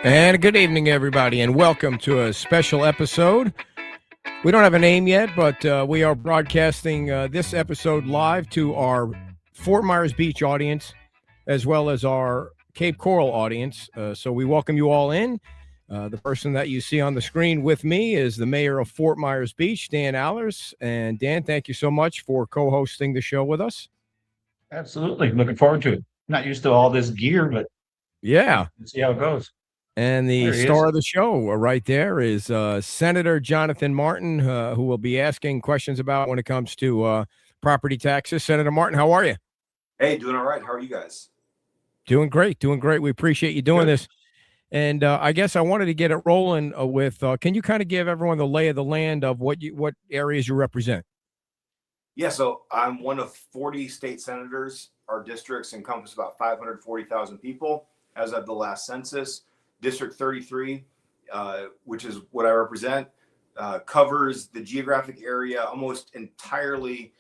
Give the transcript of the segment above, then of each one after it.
And good evening, everybody, and welcome to a special episode. We don't have a name yet, but we are broadcasting this episode live to our Fort Myers Beach audience as well as our Cape Coral audience. So we welcome you all in. The person that you see on the screen with me is the mayor of Fort Myers Beach, Dan Allers. And Dan, thank you so much for co-hosting the show with us. Absolutely. Looking forward to it. Not used to all this gear, but Yeah. let's see how it goes. And the There he star is. of the show right there is Senator Jonathan Martin, who will be asking questions about when it comes to property taxes. Senator Martin, how are you? Hey, doing all right. How are you guys? Doing great, doing great. We appreciate you doing this. And I guess I wanted to get it rolling with, can you kind of give everyone the lay of the land of what areas you represent? Yeah, so I'm one of 40 state senators. Our districts encompass about 540,000 people as of the last census. District 33, which is what I represent, covers the geographic area almost entirely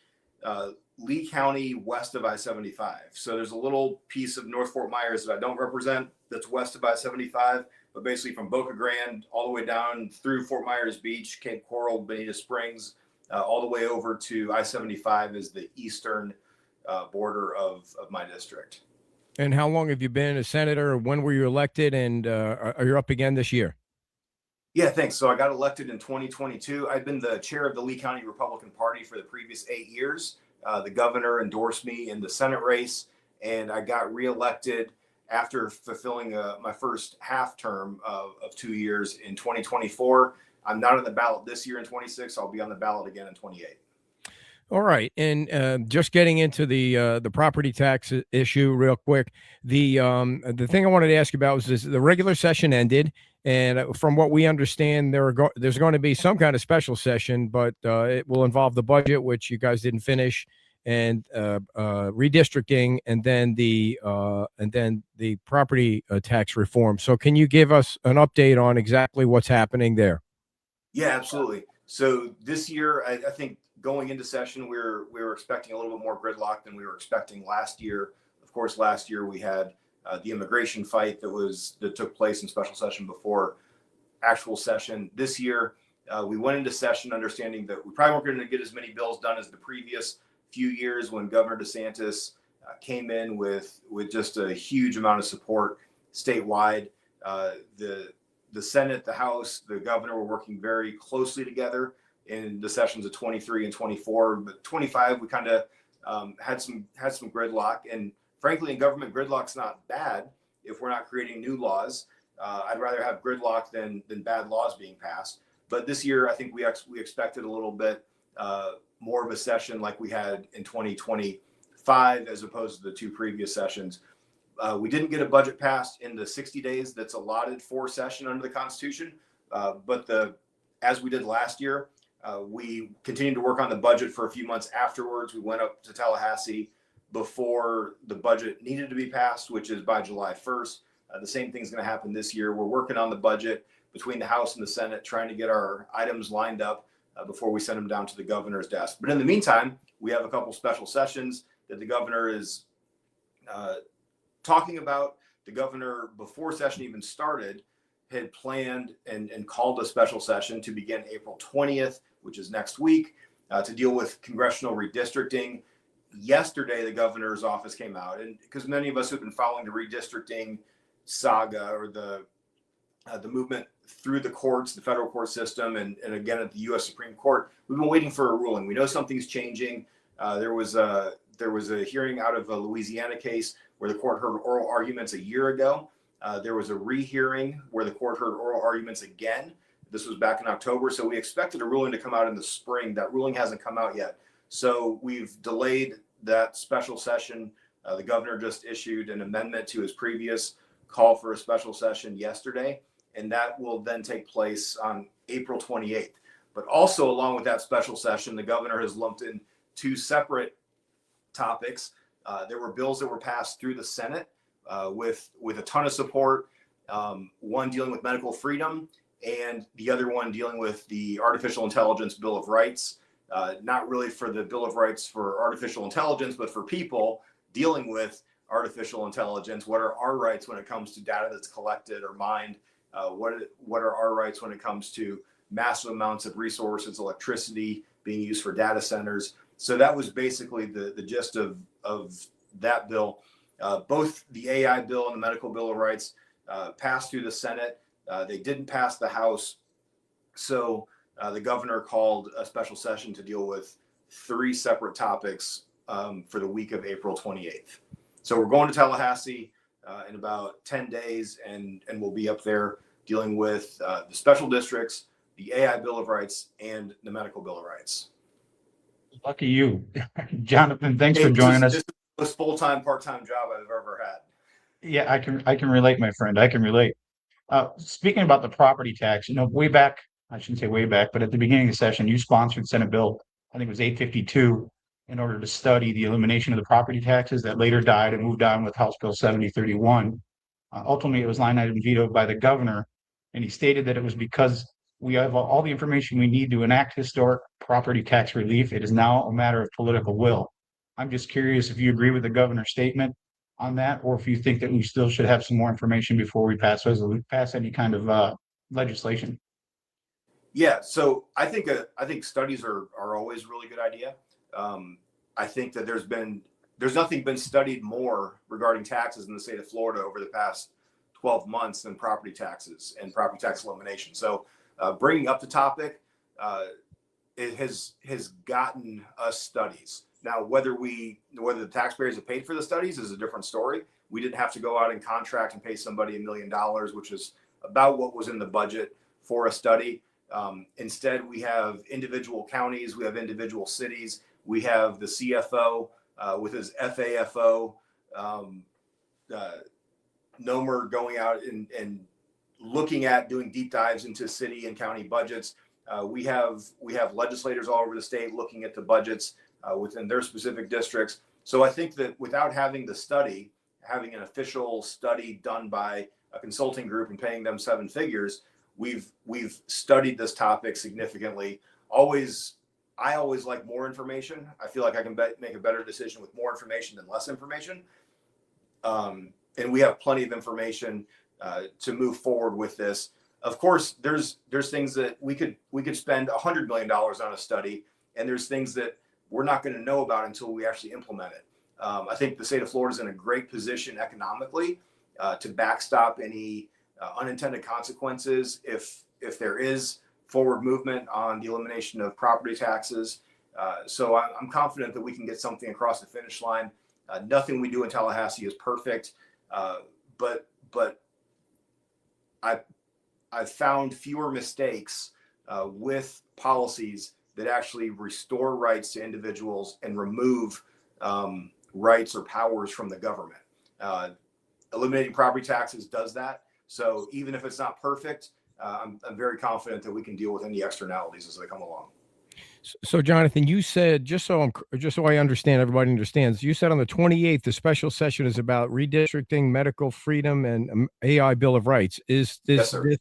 Lee County west of I-75. So there's a little piece of North Fort Myers that I don't represent that's west of I-75, but basically from Boca Grande all the way down through Fort Myers Beach, Cape Coral, Bonita Springs, all the way over to I-75 is the eastern border of my district. And how long have you been a senator? When were you elected? And are you up again this year? Yeah, thanks. So I got elected in 2022. I've been the chair of the Lee County Republican Party for the previous 8 years. The governor endorsed me in the Senate race, and I got reelected after fulfilling my first half term of 2 years in 2024. I'm not on the ballot this year in 26. I'll be on the ballot again in 28. All right, and just getting into the property tax issue real quick. The thing I wanted to ask you about was this: the regular session ended, and from what we understand, there's going to be some kind of special session, but it will involve the budget, which you guys didn't finish, and redistricting, and then the property tax reform. So, can you give us an update on exactly what's happening there? Yeah, absolutely. So this year, I think going into session, we were expecting a little bit more gridlock than we were expecting last year. Of course, last year we had the immigration fight that took place in special session before actual session. This year, we went into session understanding that we probably weren't going to get as many bills done as the previous few years when Governor DeSantis came in with just a huge amount of support statewide. The Senate, the House, the governor were working very closely together in the sessions of 23 and 24, but 25 we kind of had some gridlock. And frankly, in government, gridlock's not bad if we're not creating new laws. I'd rather have gridlock than bad laws being passed. But this year, I think we expected a little bit more of a session like we had in 2025 as opposed to the two previous sessions. We didn't get a budget passed in the 60 days that's allotted for session under the Constitution, but as we did last year, we continued to work on the budget for a few months afterwards. We went up to Tallahassee before the budget needed to be passed, which is by July 1st. The same thing's going to happen this year. We're working on the budget between the House and the Senate, trying to get our items lined up before we send them down to the governor's desk. But in the meantime, we have a couple special sessions that the governor is talking about. The governor, before session even started, had planned and called a special session to begin April 20th, which is next week, to deal with congressional redistricting. Yesterday, the governor's office came out, and because many of us who've been following the redistricting saga or the movement through the courts, the federal court system, and again at the U.S. Supreme Court, we've been waiting for a ruling. We know something's changing. There was a hearing out of a Louisiana case where the court heard oral arguments a year ago. There was a rehearing where the court heard oral arguments again. This was back in October. So we expected a ruling to come out in the spring. That ruling hasn't come out yet. So we've delayed that special session. The governor just issued an amendment to his previous call for a special session yesterday, and that will then take place on April 28th. But also along with that special session, the governor has lumped in two separate topics. There were bills that were passed through the Senate with a ton of support, one dealing with medical freedom and the other one dealing with the Artificial Intelligence Bill of Rights. Not really for the Bill of Rights for artificial intelligence, but for people dealing with artificial intelligence. What are our rights when it comes to data that's collected or mined what are our rights when it comes to massive amounts of resources, electricity being used for data centers. So that was basically the gist of that bill. Both the AI bill and the medical bill of rights passed through the Senate. They didn't pass the House. So the governor called a special session to deal with 3 separate topics for the week of April 28th. So we're going to Tallahassee in about 10 days, and we'll be up there dealing with the special districts, the AI Bill of Rights, and the medical Bill of Rights. Lucky you. Jonathan, thanks for joining us. This is the most full-time, part-time job I've ever had. Yeah, I can relate, my friend. I can relate. Speaking about the property tax, way back, I shouldn't say way back, but at the beginning of the session, you sponsored Senate Bill, I think it was 852, in order to study the elimination of the property taxes that later died and moved on with House Bill 7031. Ultimately, it was line item vetoed by the governor, and he stated that it was because we have all the information we need to enact historic property tax relief. It is now a matter of political will. I'm just curious if you agree with the governor's statement on that, or if you think that we still should have some more information before we pass any kind of legislation. Yeah, so I think studies are always a really good idea. I think that there's nothing been studied more regarding taxes in the state of Florida over the past 12 months than property taxes and property tax elimination. So bringing up the topic, it has gotten us studies. Now, whether the taxpayers have paid for the studies is a different story. We didn't have to go out and contract and pay somebody $1 million, which is about what was in the budget for a study. Instead, we have individual counties, we have individual cities, we have the CFO with his FAFO, NOMR going out and looking at doing deep dives into city and county budgets. We have legislators all over the state looking at the budgets within their specific districts. So I think that without having the study, having an official study done by a consulting group and paying them 7 figures, we've studied this topic significantly. I always like more information. I feel like I can make a better decision with more information than less information. And we have plenty of information to move forward with this. Of course, there's things that we could spend $100 million on a study, and there's things that we're not going to know about until we actually implement it. I think the state of Florida is in a great position economically to backstop any unintended consequences if there is forward movement on the elimination of property taxes. So I'm confident that we can get something across the finish line. Nothing we do in Tallahassee is perfect, but I've found fewer mistakes with policies that actually restore rights to individuals and remove rights or powers from the government. Eliminating property taxes does that. So even if it's not perfect, I'm very confident that we can deal with any externalities as they come along. So, Jonathan, you said, just so I understand, everybody understands, you said on the 28th, the special session is about redistricting, medical freedom, and AI Bill of Rights. Is Yes, sir.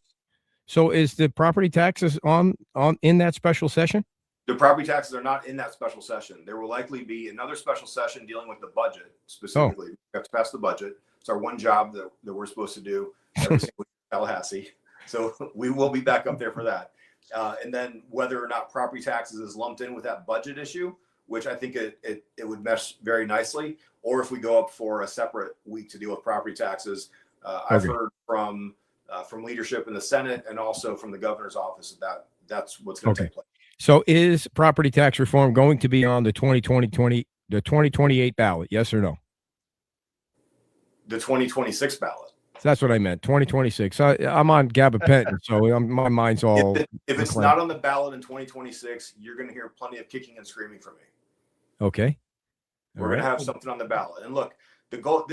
So is the property taxes on in that special session? The property taxes are not in that special session. There will likely be another special session dealing with the budget specifically. We have to pass the budget. It's our one job that we're supposed to do every single week in Tallahassee. So we will be back up there for that. And then whether or not property taxes is lumped in with that budget issue, which I think it would mesh very nicely, or if we go up for a separate week to deal with property taxes. I've heard from leadership in the Senate and also from the governor's office that's what's going to take place. So is property tax reform going to be on the 2028 ballot? Yes or no? The 2026 ballot. That's what I meant. 2026. I'm on gabapentin, so my mind's all. If it's not on the ballot in 2026, you're going to hear plenty of kicking and screaming from me. Okay. We're going to have something on the ballot. And look, the goal.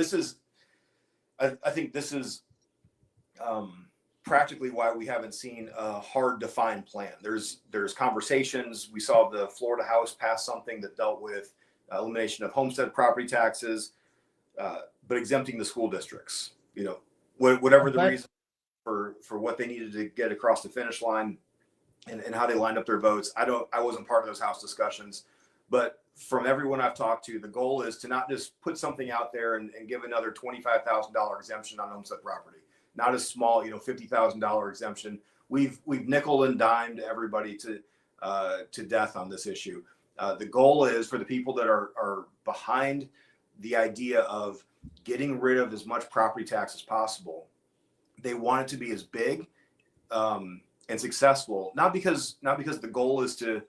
I think this is practically why we haven't seen a hard defined plan. There's conversations. We saw the Florida House pass something that dealt with elimination of homestead property taxes, but exempting the school districts. Whatever the reason for what they needed to get across the finish line and how they lined up their votes. I wasn't part of those House discussions, but from everyone I've talked to, the goal is to not just put something out there and give another $25,000 exemption on homestead property. not a small, $50,000 exemption. We've nickel and dimed everybody to death on this issue. The goal is for the people that are behind the idea of getting rid of as much property tax as possible. They want it to be as big and successful, not because the goal is to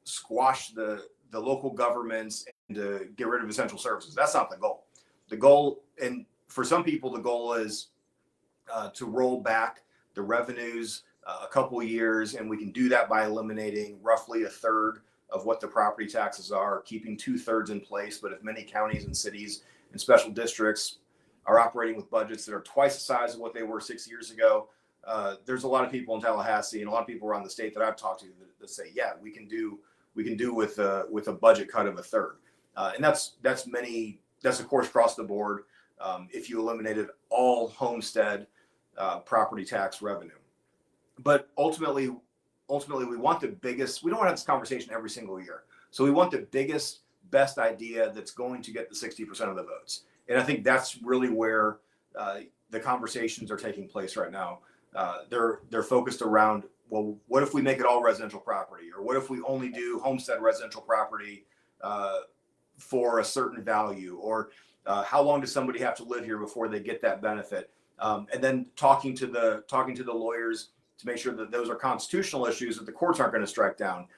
squash the local governments and to get rid of essential services. That's not the goal. The goal, and for some people, the goal is to roll back the revenues a couple of years, and we can do that by eliminating roughly a third of what the property taxes are, keeping 2/3 in place. But if many counties and cities and special districts are operating with budgets that are twice the size of what they were 6 years ago, there's a lot of people in Tallahassee and a lot of people around the state that I've talked to that say, yeah, we can do with a budget cut of a third. And that's of course across the board. If you eliminated all homestead property tax revenue, but ultimately we want the biggest. We don't want to have this conversation every single year. So we want the biggest, best idea that's going to get the 60% of the votes. And I think that's really where the conversations are taking place right now. They're focused around, well, what if we make it all residential property, or what if we only do homestead residential property for a certain value, or how long does somebody have to live here before they get that benefit? And then talking to the lawyers to make sure that those are constitutional issues that the courts aren't going to strike down.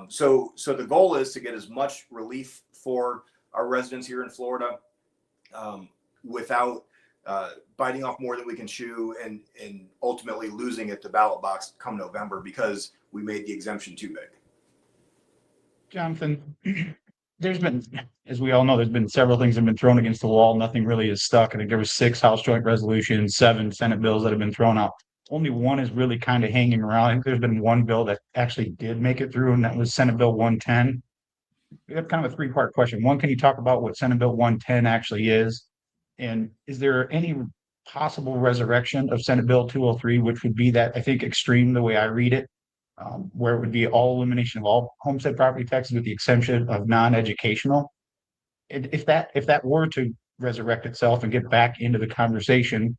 So the goal is to get as much relief for our residents here in Florida without biting off more than we can chew and ultimately losing at the ballot box come November because we made the exemption too big. Jonathan, there's been, as we all know, there's been several things that have been thrown against the wall. Nothing really is stuck. I think there was 6 House Joint Resolutions, 7 Senate bills that have been thrown out. Only one is really kind of hanging around. I think there's been one bill that actually did make it through, and that was Senate Bill 110. We have kind of a 3-part question. One, can you talk about what Senate Bill 110 actually is? And is there any possible resurrection of Senate Bill 203, which would be that, I think, extreme the way I read it, where it would be all elimination of all homestead property taxes with the exemption of non-educational? If that were to resurrect itself and get back into the conversation,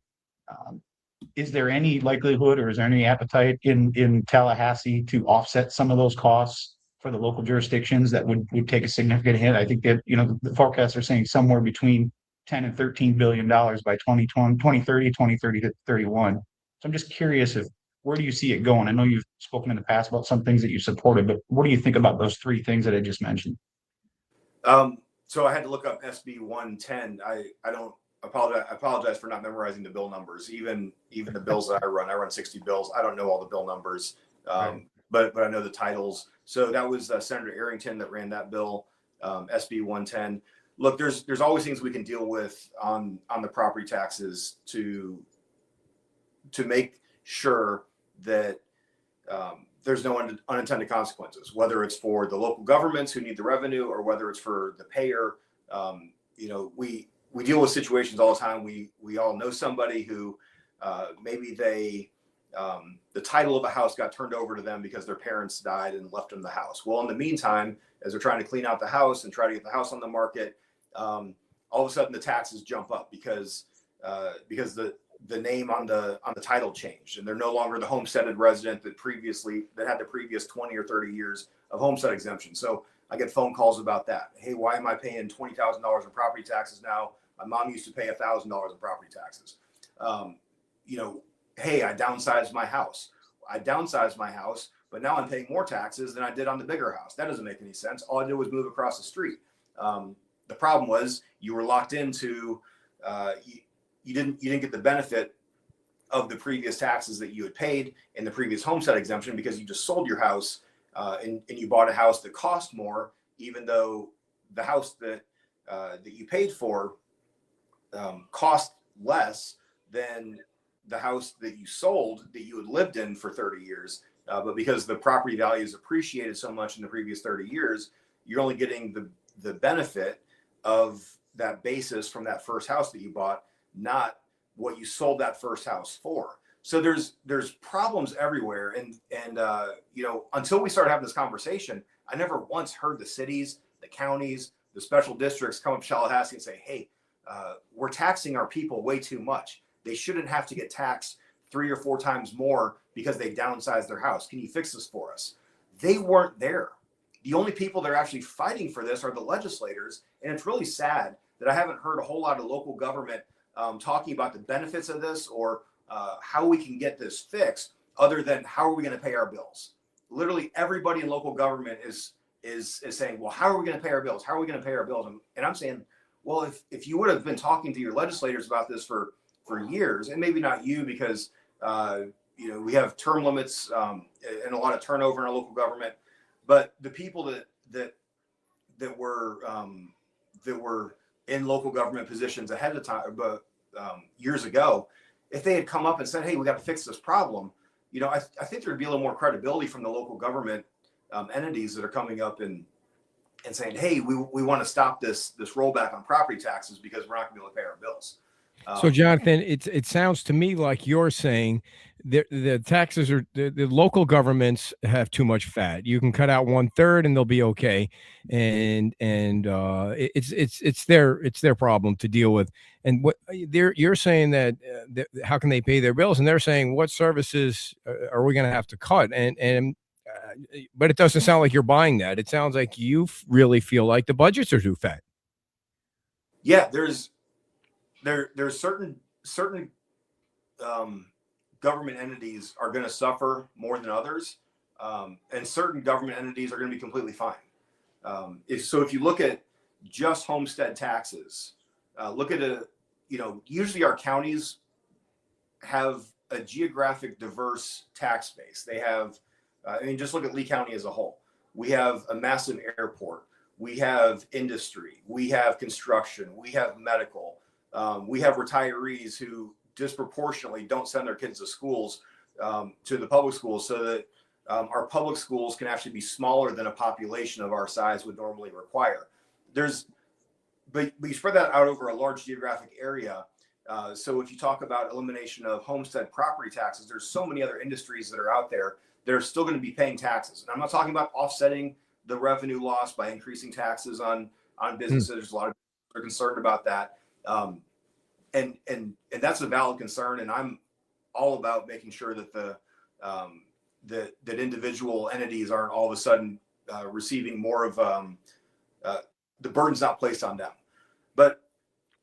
is there any likelihood or is there any appetite in Tallahassee to offset some of those costs for the local jurisdictions that would take a significant hit? I think that, the forecasts are saying somewhere between 10 and $13 billion by 2030 to 31. So I'm just curious, where do you see it going? I know you've spoken in the past about some things that you supported, but what do you think about those 3 things that I just mentioned? So I had to look up SB 110. I apologize for not memorizing the bill numbers. Even the bills that I run 60 bills. I don't know all the bill numbers, Right. but I know the titles. So that was Senator Arrington that ran that bill, SB 110. Look, there's always things we can deal with on the property taxes to make sure that there's no unintended consequences, whether it's for the local governments who need the revenue or whether it's for the payer. We deal with situations all the time. We all know somebody who maybe the title of a house got turned over to them because their parents died and left them the house. Well, in the meantime, as they're trying to clean out the house and try to get the house on the market, all of a sudden the taxes jump up because the name on the title changed, and they're no longer the homesteaded resident that had the previous 20 or 30 years of homestead exemption. So I get phone calls about that. Hey, why am I paying $20,000 in property taxes now? My mom used to pay $1,000 in property taxes. Hey, I downsized my house. But now I'm paying more taxes than I did on the bigger house. That doesn't make any sense. All I did was move across the street. The problem was you were locked into, you didn't get the benefit of the previous taxes that you had paid in the previous homestead exemption because you just sold your house and you bought a house that cost more, even though the house that you paid for cost less than the house that you sold that you had lived in for 30 years. But because the property values appreciated so much in the previous 30 years, you're only getting the benefit of that basis from that first house that you bought, not what you sold that first house for. So there's problems everywhere. And until we started having this conversation, I never once heard the cities, the counties, the special districts come up to Tallahassee and say, hey, we're taxing our people way too much. They shouldn't have to get taxed 3 or 4 times more because they downsized their house. Can you fix this for us? They weren't there. The only people that are actually fighting for this are the legislators. And it's really sad that I haven't heard a whole lot of local government talking about the benefits of this or how we can get this fixed, other than how are we going to pay our bills? Literally everybody in local government is saying, well, how are we going to pay our bills? How are we going to pay our bills? And I'm saying, well, if you would have been talking to your legislators about this for years, and maybe not you, because we have term limits and a lot of turnover in our local government, but the people that were in local government positions ahead of time, but years ago, if they had come up and said, hey, we got to fix this problem, I think there'd be a little more credibility from the local government entities that are coming up and saying, hey, we want to stop this rollback on property taxes because we're not going to be able to pay our bills. So, Jonathan, it sounds to me like you're saying the taxes are the local governments have too much fat. You can cut out 1/3 and they'll be okay, and it's their problem to deal with. And what you're saying that how can they pay their bills? And they're saying, what services are we going to have to cut? But it doesn't sound like you're buying that. It sounds like you really feel like the budgets are too fat. Yeah, there's certain government entities are going to suffer more than others, and certain government entities are going to be completely fine. If you look at just homestead taxes, look at usually our counties have a geographic diverse tax base. They have, just look at Lee County as a whole. We have a massive airport. We have industry. We have construction. We have medical. We have retirees who disproportionately don't send their kids to schools, to the public schools, so that our public schools can actually be smaller than a population of our size would normally require. But you spread that out over a large geographic area. So if you talk about elimination of homestead property taxes, there's so many other industries that are out there that are still going to be paying taxes. And I'm not talking about offsetting the revenue loss by increasing taxes on businesses. There's a lot of people are concerned about that. And that's a valid concern. And I'm all about making sure that that individual entities aren't all of a sudden receiving more of the burden's not placed on them. But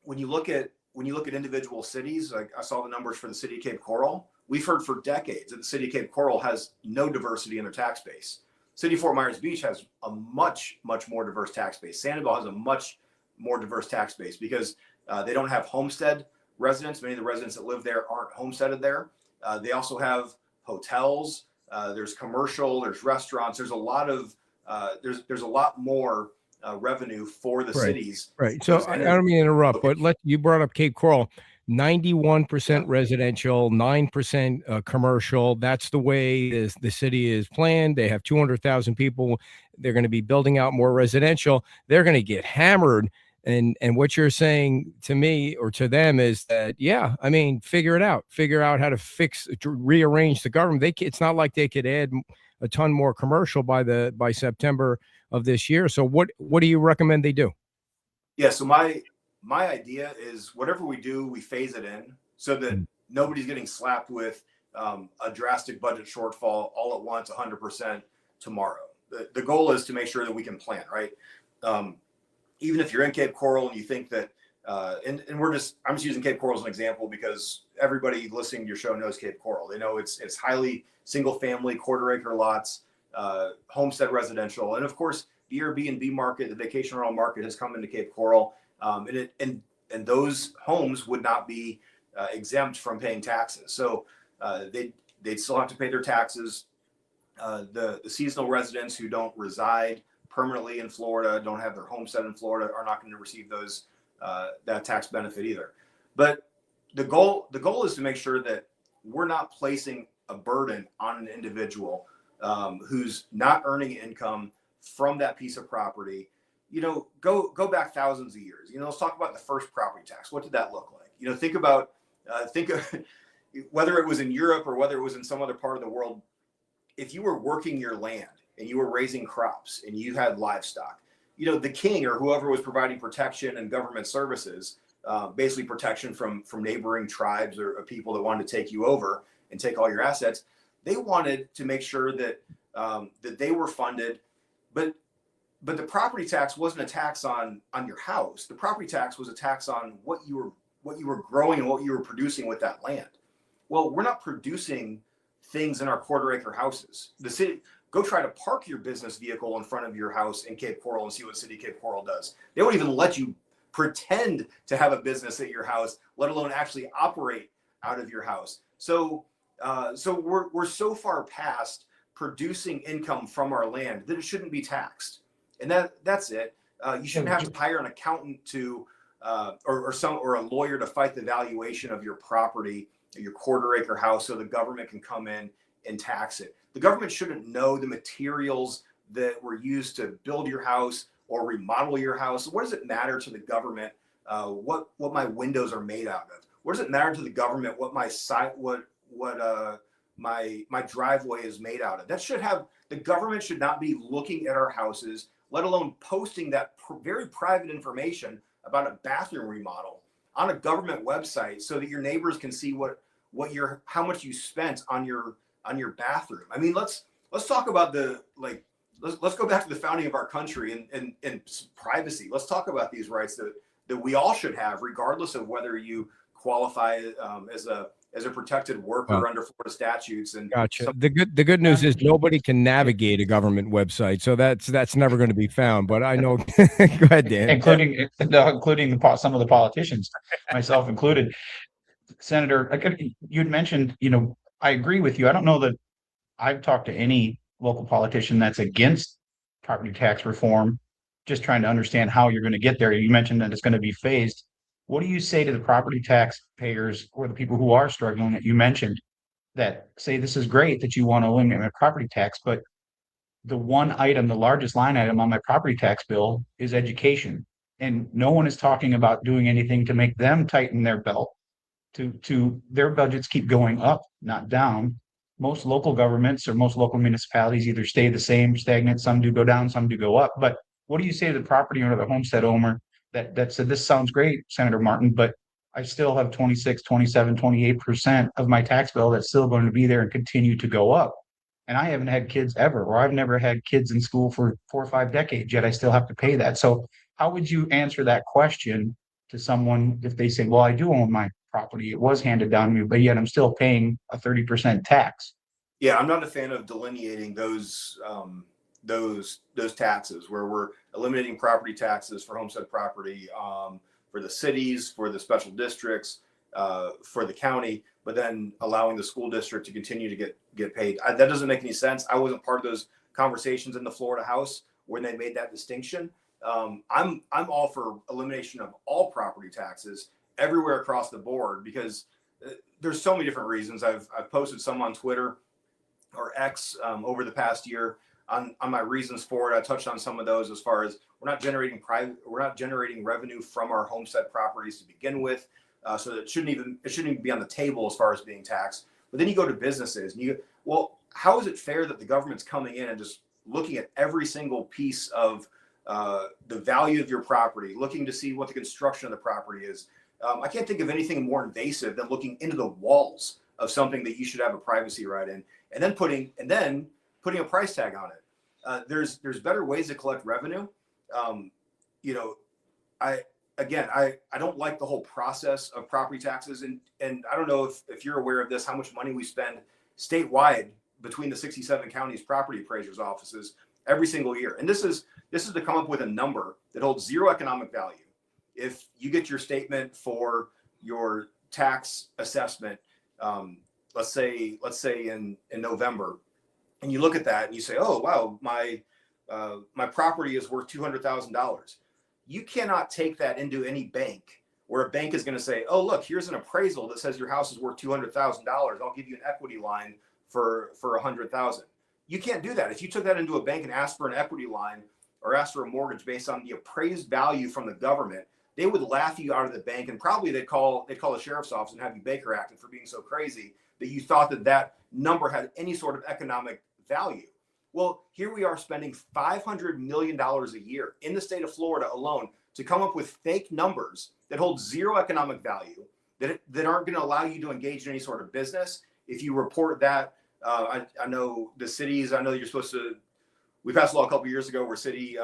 when you look at individual cities, like I saw the numbers for the city of Cape Coral, we've heard for decades that the city of Cape Coral has no diversity in their tax base. City of Fort Myers Beach has a much, much more diverse tax base. Sanibel has a much more diverse tax base because they don't have homestead residents. Many of the residents that live there aren't homesteaded there. They also have hotels. There's commercial. There's restaurants. There's a lot of there's a lot more revenue for the cities. Right. So I don't mean to interrupt, but you brought up Cape Coral. 91% residential, 9% commercial. That's the way the city is planned. They have 200,000 people. They're going to be building out more residential. They're going to get hammered. And what you're saying to me or to them is that, figure it out. Figure out how to rearrange the government. It's not like they could add a ton more commercial by September of this year. So what do you recommend they do? Yeah. So my idea is whatever we do, we phase it in so that nobody's getting slapped with a drastic budget shortfall all at once, 100% tomorrow. The goal is to make sure that we can plan, right? Even if you're in Cape Coral and you think that, I'm just using Cape Coral as an example because everybody listening to your show knows Cape Coral. They know it's highly single family, quarter acre lots, homestead residential. And of course, the Airbnb market, the vacation rental market has come into Cape Coral. And those homes would not be exempt from paying taxes. So they'd still have to pay their taxes. The seasonal residents who don't reside permanently in Florida, don't have their homestead in Florida, are not going to receive that tax benefit either. But the goal is to make sure that we're not placing a burden on an individual who's not earning income from that piece of property. Go back thousands of years. Let's talk about the first property tax. What did that look like? Think of whether it was in Europe or whether it was in some other part of the world. If you were working your land and you were raising crops and you had livestock, the king or whoever was providing protection and government services basically protection from neighboring tribes or people that wanted to take you over and take all your assets. They wanted to make sure that that they were funded, but the property tax wasn't a tax on your house. The property tax was a tax on what you were growing and what you were producing with that land. Well, we're not producing things in our quarter-acre houses. The city, go try to park your business vehicle in front of your house in Cape Coral and see what City of Cape Coral does. They won't even let you pretend to have a business at your house, let alone actually operate out of your house. So we're so far past producing income from our land that it shouldn't be taxed, and that's it. You shouldn't have to hire an accountant to or a lawyer to fight the valuation of your property, your quarter-acre house, so the government can come in and tax it. The government shouldn't know the materials that were used to build your house or remodel your house. What does it matter to the government what my windows are made out of? What does it matter to the government what my site my driveway is made out of? The government should not be looking at our houses, let alone posting that very private information about a bathroom remodel on a government website so that your neighbors can see how much you spent on your bathroom. I mean, let's talk about let's go back to the founding of our country and privacy. Let's talk about these rights that we all should have, regardless of whether you qualify as a protected worker under Florida statutes. And gotcha. The good news is nobody can navigate a government website, so that's never going to be found. But I know. Go ahead, Dan. Including some of the politicians, myself included. Senator, you'd mentioned, I agree with you. I don't know that I've talked to any local politician that's against property tax reform, just trying to understand how you're going to get there. You mentioned that it's going to be phased. What do you say to the property tax payers or the people who are struggling that you mentioned that say this is great that you want to eliminate my property tax, but the one item, the largest line item on my property tax bill is education. And no one is talking about doing anything to make them tighten their belt. To their budgets keep going up, not down. Most local governments or most local municipalities either stay the same, stagnant, some do go down, some do go up. But what do you say to the property owner, the homestead owner that said, this sounds great, Senator Martin, but I still have 26, 27, 28% of my tax bill that's still going to be there and continue to go up. And I haven't had kids ever, or I've never had kids in school for 4 or 5 decades, yet I still have to pay that. So how would you answer that question to someone if they say, well, I do own my property, it was handed down to me, but yet I'm still paying a 30% tax? Yeah, I'm not a fan of delineating those taxes where we're eliminating property taxes for homestead property, for the cities, for the special districts, for the county, but then allowing the school district to continue to get paid. That doesn't make any sense. I wasn't part of those conversations in the Florida House when they made that distinction. I'm all for elimination of all property taxes everywhere across the board, because there's so many different reasons. I've posted some on Twitter or X over the past year on my reasons for it. I touched on some of those, as far as we're not generating revenue from our homestead properties to begin with, so that it shouldn't even be on the table as far as being taxed. But then you go to businesses and how is it fair that the government's coming in and just looking at every single piece of the value of your property, looking to see what the construction of the property is? I can't think of anything more invasive than looking into the walls of something that you should have a privacy right in, and then putting a price tag on it. There's better ways to collect revenue. I don't like the whole process of property taxes, and I don't know if you're aware of this, how much money we spend statewide between the 67 counties property appraisers offices every single year. And this is to come up with a number that holds zero economic value. If you get your statement for your tax assessment, let's say in November, and you look at that and you say, oh, wow, my property is worth $200,000. You cannot take that into any bank where a bank is going to say, oh, look, here's an appraisal that says your house is worth $200,000. I'll give you an equity line for $100,000. You can't do that. If you took that into a bank and asked for an equity line or asked for a mortgage based on the appraised value from the government, they would laugh you out of the bank, and probably they'd call the sheriff's office and have you Baker acted for being so crazy that you thought that number had any sort of economic value. Well, here we are spending $500 million a year in the state of Florida alone to come up with fake numbers that hold zero economic value, that aren't going to allow you to engage in any sort of business. If you report that, I know the cities, I know you're supposed to, we passed a law a couple of years ago where city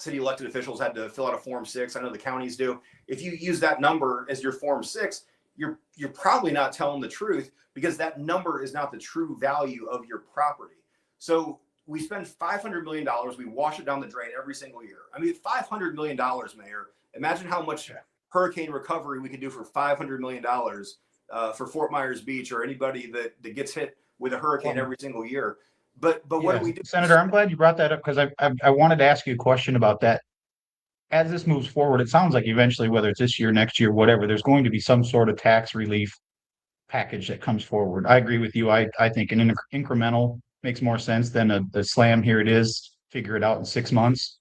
elected officials had to fill out a Form 6. I know the counties do. If you use that number as your Form 6, you're probably not telling the truth, because that number is not the true value of your property. So we spend $500 million. We wash it down the drain every single year. I mean, $500 million, Mayor. Imagine how much hurricane recovery we could do for $500 million for Fort Myers Beach, or anybody that gets hit with a hurricane every single year. But what do we do? Senator, I'm glad you brought that up, because I wanted to ask you a question about that. As this moves forward, it sounds like eventually, whether it's this year, next year, whatever, there's going to be some sort of tax relief package that comes forward. I agree with you. I think an incremental makes more sense than a slam, here it is, figure it out in 6 months.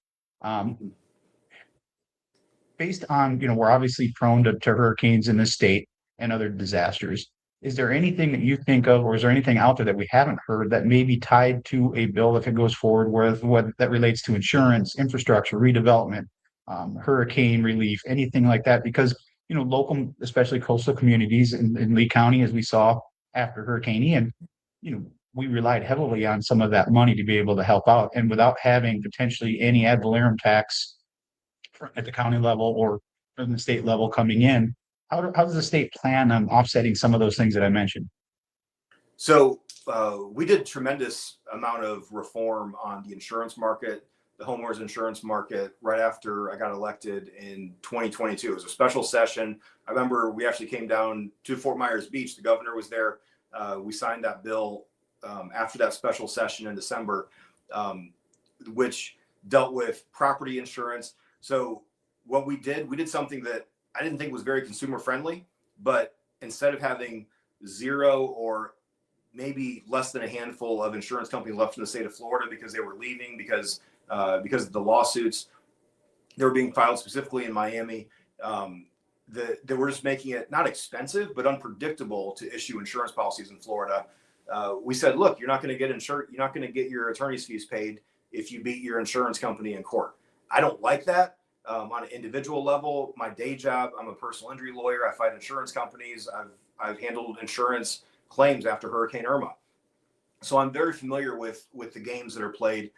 Based on, we're obviously prone to hurricanes in this state and other disasters. Is there anything that you think of, or is there anything out there that we haven't heard that may be tied to a bill if it goes forward, where that relates to insurance, infrastructure, redevelopment, hurricane relief, anything like that? Because, local, especially coastal communities in Lee County, as we saw after Hurricane Ian, we relied heavily on some of that money to be able to help out. And without having potentially any ad valorem tax at the county level or from the state level coming in, how does the state plan on offsetting some of those things that I mentioned? So we did a tremendous amount of reform on the insurance market, the homeowners insurance market, right after I got elected in 2022. It was a special session. I remember we actually came down to Fort Myers Beach. The governor was there. We signed that bill after that special session in December, which dealt with property insurance. So what we did something that I didn't think was very consumer friendly, but instead of having zero or maybe less than a handful of insurance companies left in the state of Florida because they were leaving because of the lawsuits that were being filed specifically in Miami, that we're just making it not expensive but unpredictable to issue insurance policies in Florida. We said, look, you're not going to get insured. You're not going to get your attorney's fees paid if you beat your insurance company in court. I don't like that. On an individual level, my day job, I'm a personal injury lawyer. I fight insurance companies. I've handled insurance claims after Hurricane Irma. So I'm very familiar with the games that are played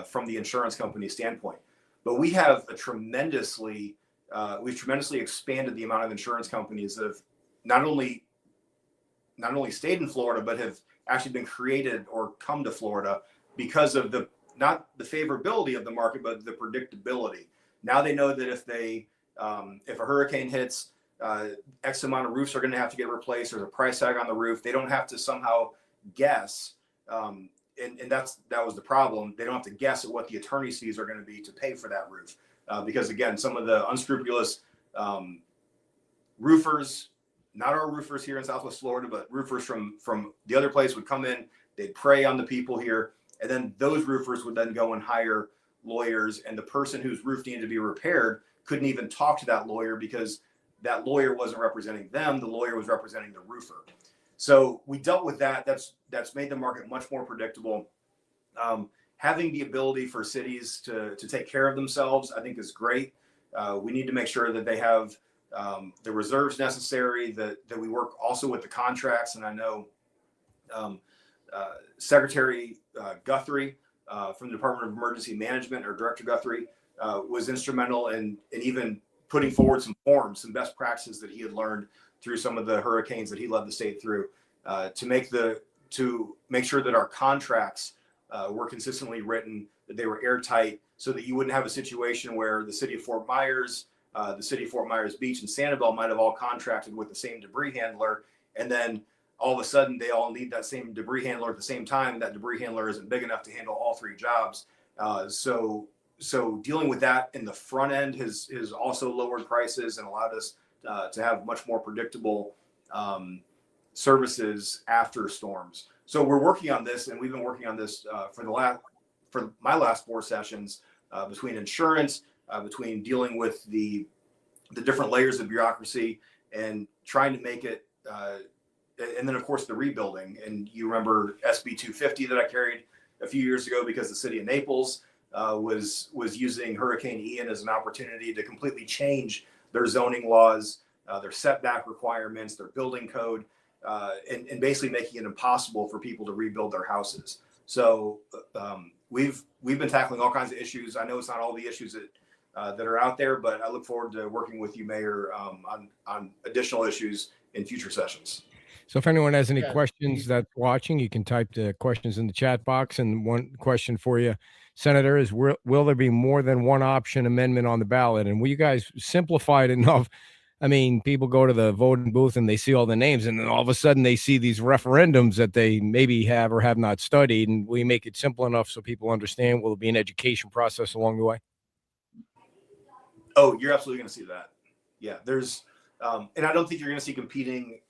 from the insurance company standpoint. But we have we've tremendously expanded the amount of insurance companies that have not only stayed in Florida, but have actually been created or come to Florida because of not the favorability of the market, but the predictability. Now they know that if a hurricane hits, X amount of roofs are going to have to get replaced. There's a price tag on the roof. They don't have to somehow guess. And that was the problem. They don't have to guess at what the attorney's fees are going to be to pay for that roof. Because again, some of the unscrupulous roofers, not our roofers here in Southwest Florida, but roofers from the other place would come in, they'd prey on the people here. And then those roofers would then go and hire lawyers, and the person whose roof needed to be repaired couldn't even talk to that lawyer because that lawyer wasn't representing them. The lawyer was representing the roofer. So we dealt with that. That's made the market much more predictable. Having the ability for cities to take care of themselves, I think, is great. We need to make sure that they have the reserves necessary, that we work also with the contracts. And I know Secretary Guthrie from the Department of Emergency Management, or Director Guthrie, was instrumental in even putting forward some best practices that he had learned through some of the hurricanes that he led the state through, to make sure that our contracts were consistently written, that they were airtight, so that you wouldn't have a situation where the city of Fort Myers, the city of Fort Myers Beach, and Sanibel might have all contracted with the same debris handler, and then all of a sudden they all need that same debris handler at the same time. That debris handler isn't big enough to handle all three jobs. So dealing with that in the front end has also lowered prices and allowed us to have much more predictable services after storms. So we're working on this, and we've been working on this for my last 4 sessions, between insurance, between dealing with the different layers of bureaucracy and trying to make it, and then of course the rebuilding. And you remember SB 250 that I carried a few years ago because the city of Naples was using Hurricane Ian as an opportunity to completely change their zoning laws, their setback requirements, their building code, and basically making it impossible for people to rebuild their houses. So we've been tackling all kinds of issues. I know it's not all the issues that are out there, but I look forward to working with you, Mayor, on additional issues in future sessions. So if anyone has any Yeah. questions that's watching, you can type the questions in the chat box. And one question for you, Senator, is will there be more than one option amendment on the ballot? And will you guys simplify it enough? I mean, people go to the voting booth and they see all the names, and then all of a sudden they see these referendums that they maybe have or have not studied. And we make it simple enough so people understand. Will there be an education process along the way? Oh, you're absolutely going to see that. Yeah, there's, and I don't think you're going to see competing.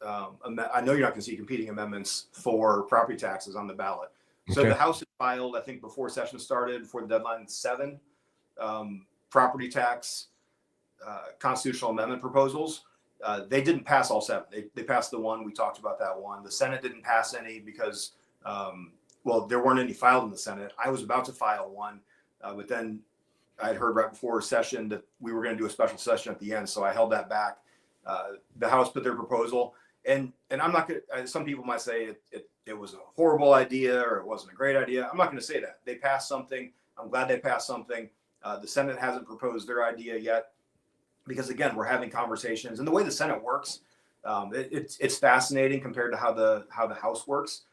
I know you're not going to see competing amendments for property taxes on the ballot. So Okay. the House has filed, I think, before session started, for the deadline, 7 property tax constitutional amendment proposals. They didn't pass all 7. They passed the one. We talked about that one. The Senate didn't pass any because, well, there weren't any filed in the Senate. I was about to file one, but then I'd heard right before session that we were going to do a special session at the end, so I held that back. The House put their proposal, and I'm not going to, some people might say it was a horrible idea or it wasn't a great idea. I'm not going to say that. They passed something. I'm glad they passed something. The Senate hasn't proposed their idea yet because, again, we're having conversations. And the way the Senate works, it's fascinating compared to how the House works.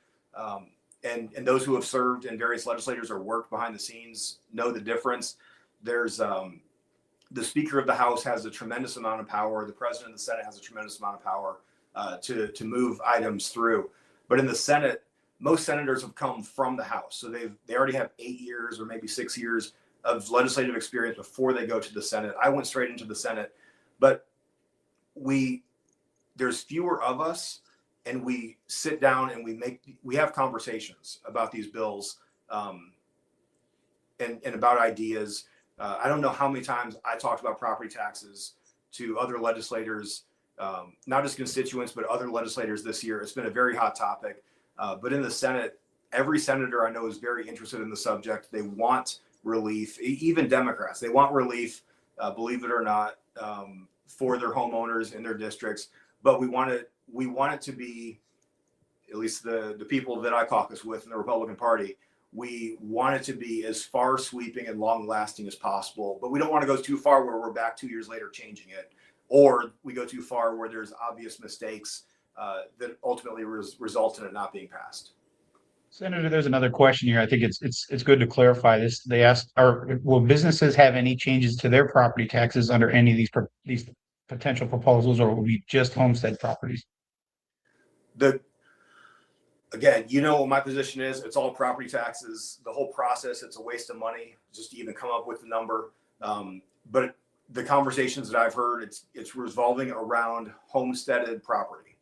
And those who have served in various legislators or worked behind the scenes know the difference. There's the Speaker of the House has a tremendous amount of power. The President of the Senate has a tremendous amount of power to move items through. But in the Senate, most senators have come from the House, so they already have 8 years or maybe 6 years of legislative experience before they go to the Senate. I went straight into the Senate, but there's fewer of us, and we sit down and we have conversations about these bills and about ideas. I don't know how many times I talked about property taxes to other legislators, not just constituents, but other legislators this year. It's been a very hot topic. But in the Senate, every senator I know is very interested in the subject. They want relief, even Democrats. They want relief, believe it or not, for their homeowners in their districts. But we want it to be, at least the people that I caucus with in the Republican Party, we want it to be as far sweeping and long lasting as possible, but we don't want to go too far where we're back 2 years later changing it, or we go too far where there's obvious mistakes that ultimately result in it not being passed. Senator, there's another question here. I think it's good to clarify this. They asked, will businesses have any changes to their property taxes under any of these potential proposals, or will it be just homestead properties? Again, you know what my position is. It's all property taxes. The whole process, it's a waste of money just to even come up with the number. But the conversations that I've heard, it's revolving around homesteaded property.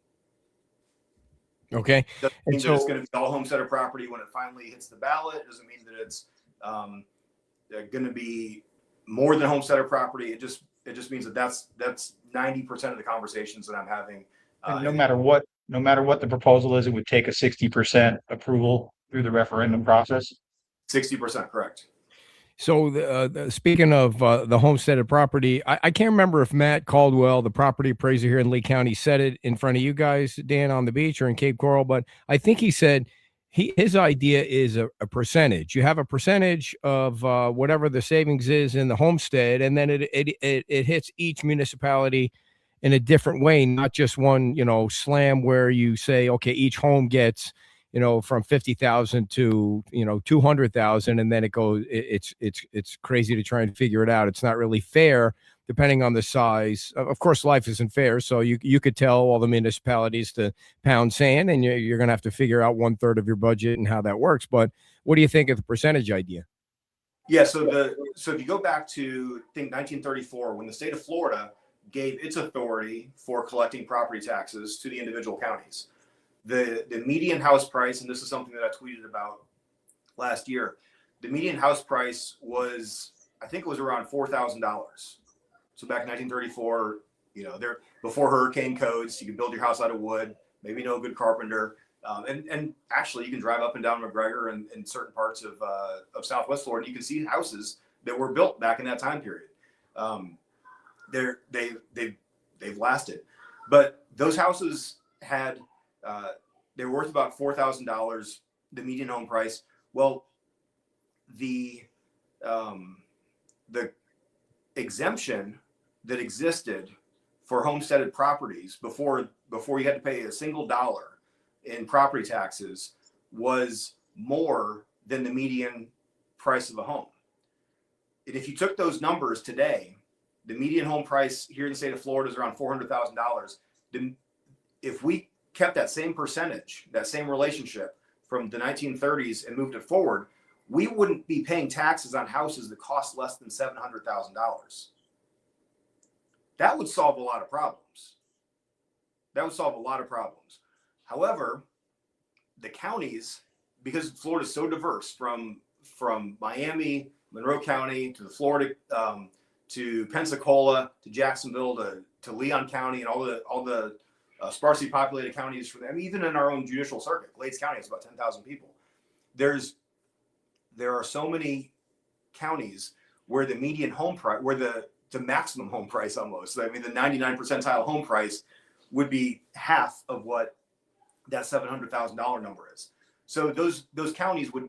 Okay. Doesn't mean that it's going to be all homesteaded property when it finally hits the ballot. It doesn't mean that it's going to be more than homesteaded property. It just means that that's 90% of the conversations that I'm having. No matter what the proposal is, it would take a 60% approval through the referendum process. 60%, correct. So speaking of the homesteaded property, I can't remember if Matt Caldwell, the property appraiser here in Lee County, said it in front of you guys, Dan, on the beach or in Cape Coral, but I think he said his idea is a percentage. You have a percentage of whatever the savings is in the homestead, and then it hits each municipality in a different way, not just one, slam where you say, okay, each home gets, from 50,000 to, 200,000. And then it goes, it's crazy to try and figure it out. It's not really fair depending on the size. Of course, life isn't fair. So you could tell all the municipalities to pound sand, and you're going to have to figure out 1/3 of your budget and how that works. But what do you think of the percentage idea? Yeah. So if you go back to, I think, 1934, when the state of Florida gave its authority for collecting property taxes to the individual counties, the median house price, and this is something that I tweeted about last year, the median house price was, I think it was around $4,000. So back in 1934, there before hurricane codes, you could build your house out of wood, maybe no good carpenter. And actually, you can drive up and down McGregor and in certain parts of Southwest Florida. You can see houses that were built back in that time period. They've lasted, but those houses had they were worth about $4,000, the median home price. Well, the exemption that existed for homesteaded properties before you had to pay a single dollar in property taxes was more than the median price of a home. And if you took those numbers today, the median home price here in the state of Florida is around $400,000. If we kept that same percentage, that same relationship from the 1930s and moved it forward, we wouldn't be paying taxes on houses that cost less than $700,000. That would solve a lot of problems. However, the counties, because Florida is so diverse, from Miami, Monroe County to the Florida, to Pensacola, to Jacksonville, to Leon County, and all the sparsely populated counties for them. Even in our own judicial circuit, Glades County has about 10,000 people. There are so many counties where the median home price, where the maximum home price almost, I mean, the 99 percentile home price would be half of what that $700,000 number is. So those counties would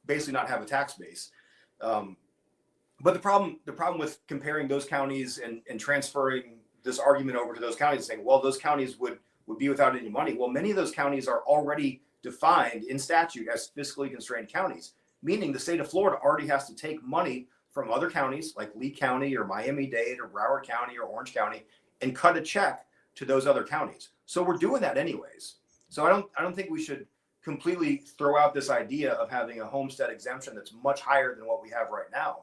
basically not have a tax base. But the problem with comparing those counties and transferring this argument over to those counties, saying, well, those counties would be without any money. Well, many of those counties are already defined in statute as fiscally constrained counties, meaning the state of Florida already has to take money from other counties like Lee County or Miami-Dade or Broward County or Orange County and cut a check to those other counties. So we're doing that anyways. So I don't think we should completely throw out this idea of having a homestead exemption that's much higher than what we have right now,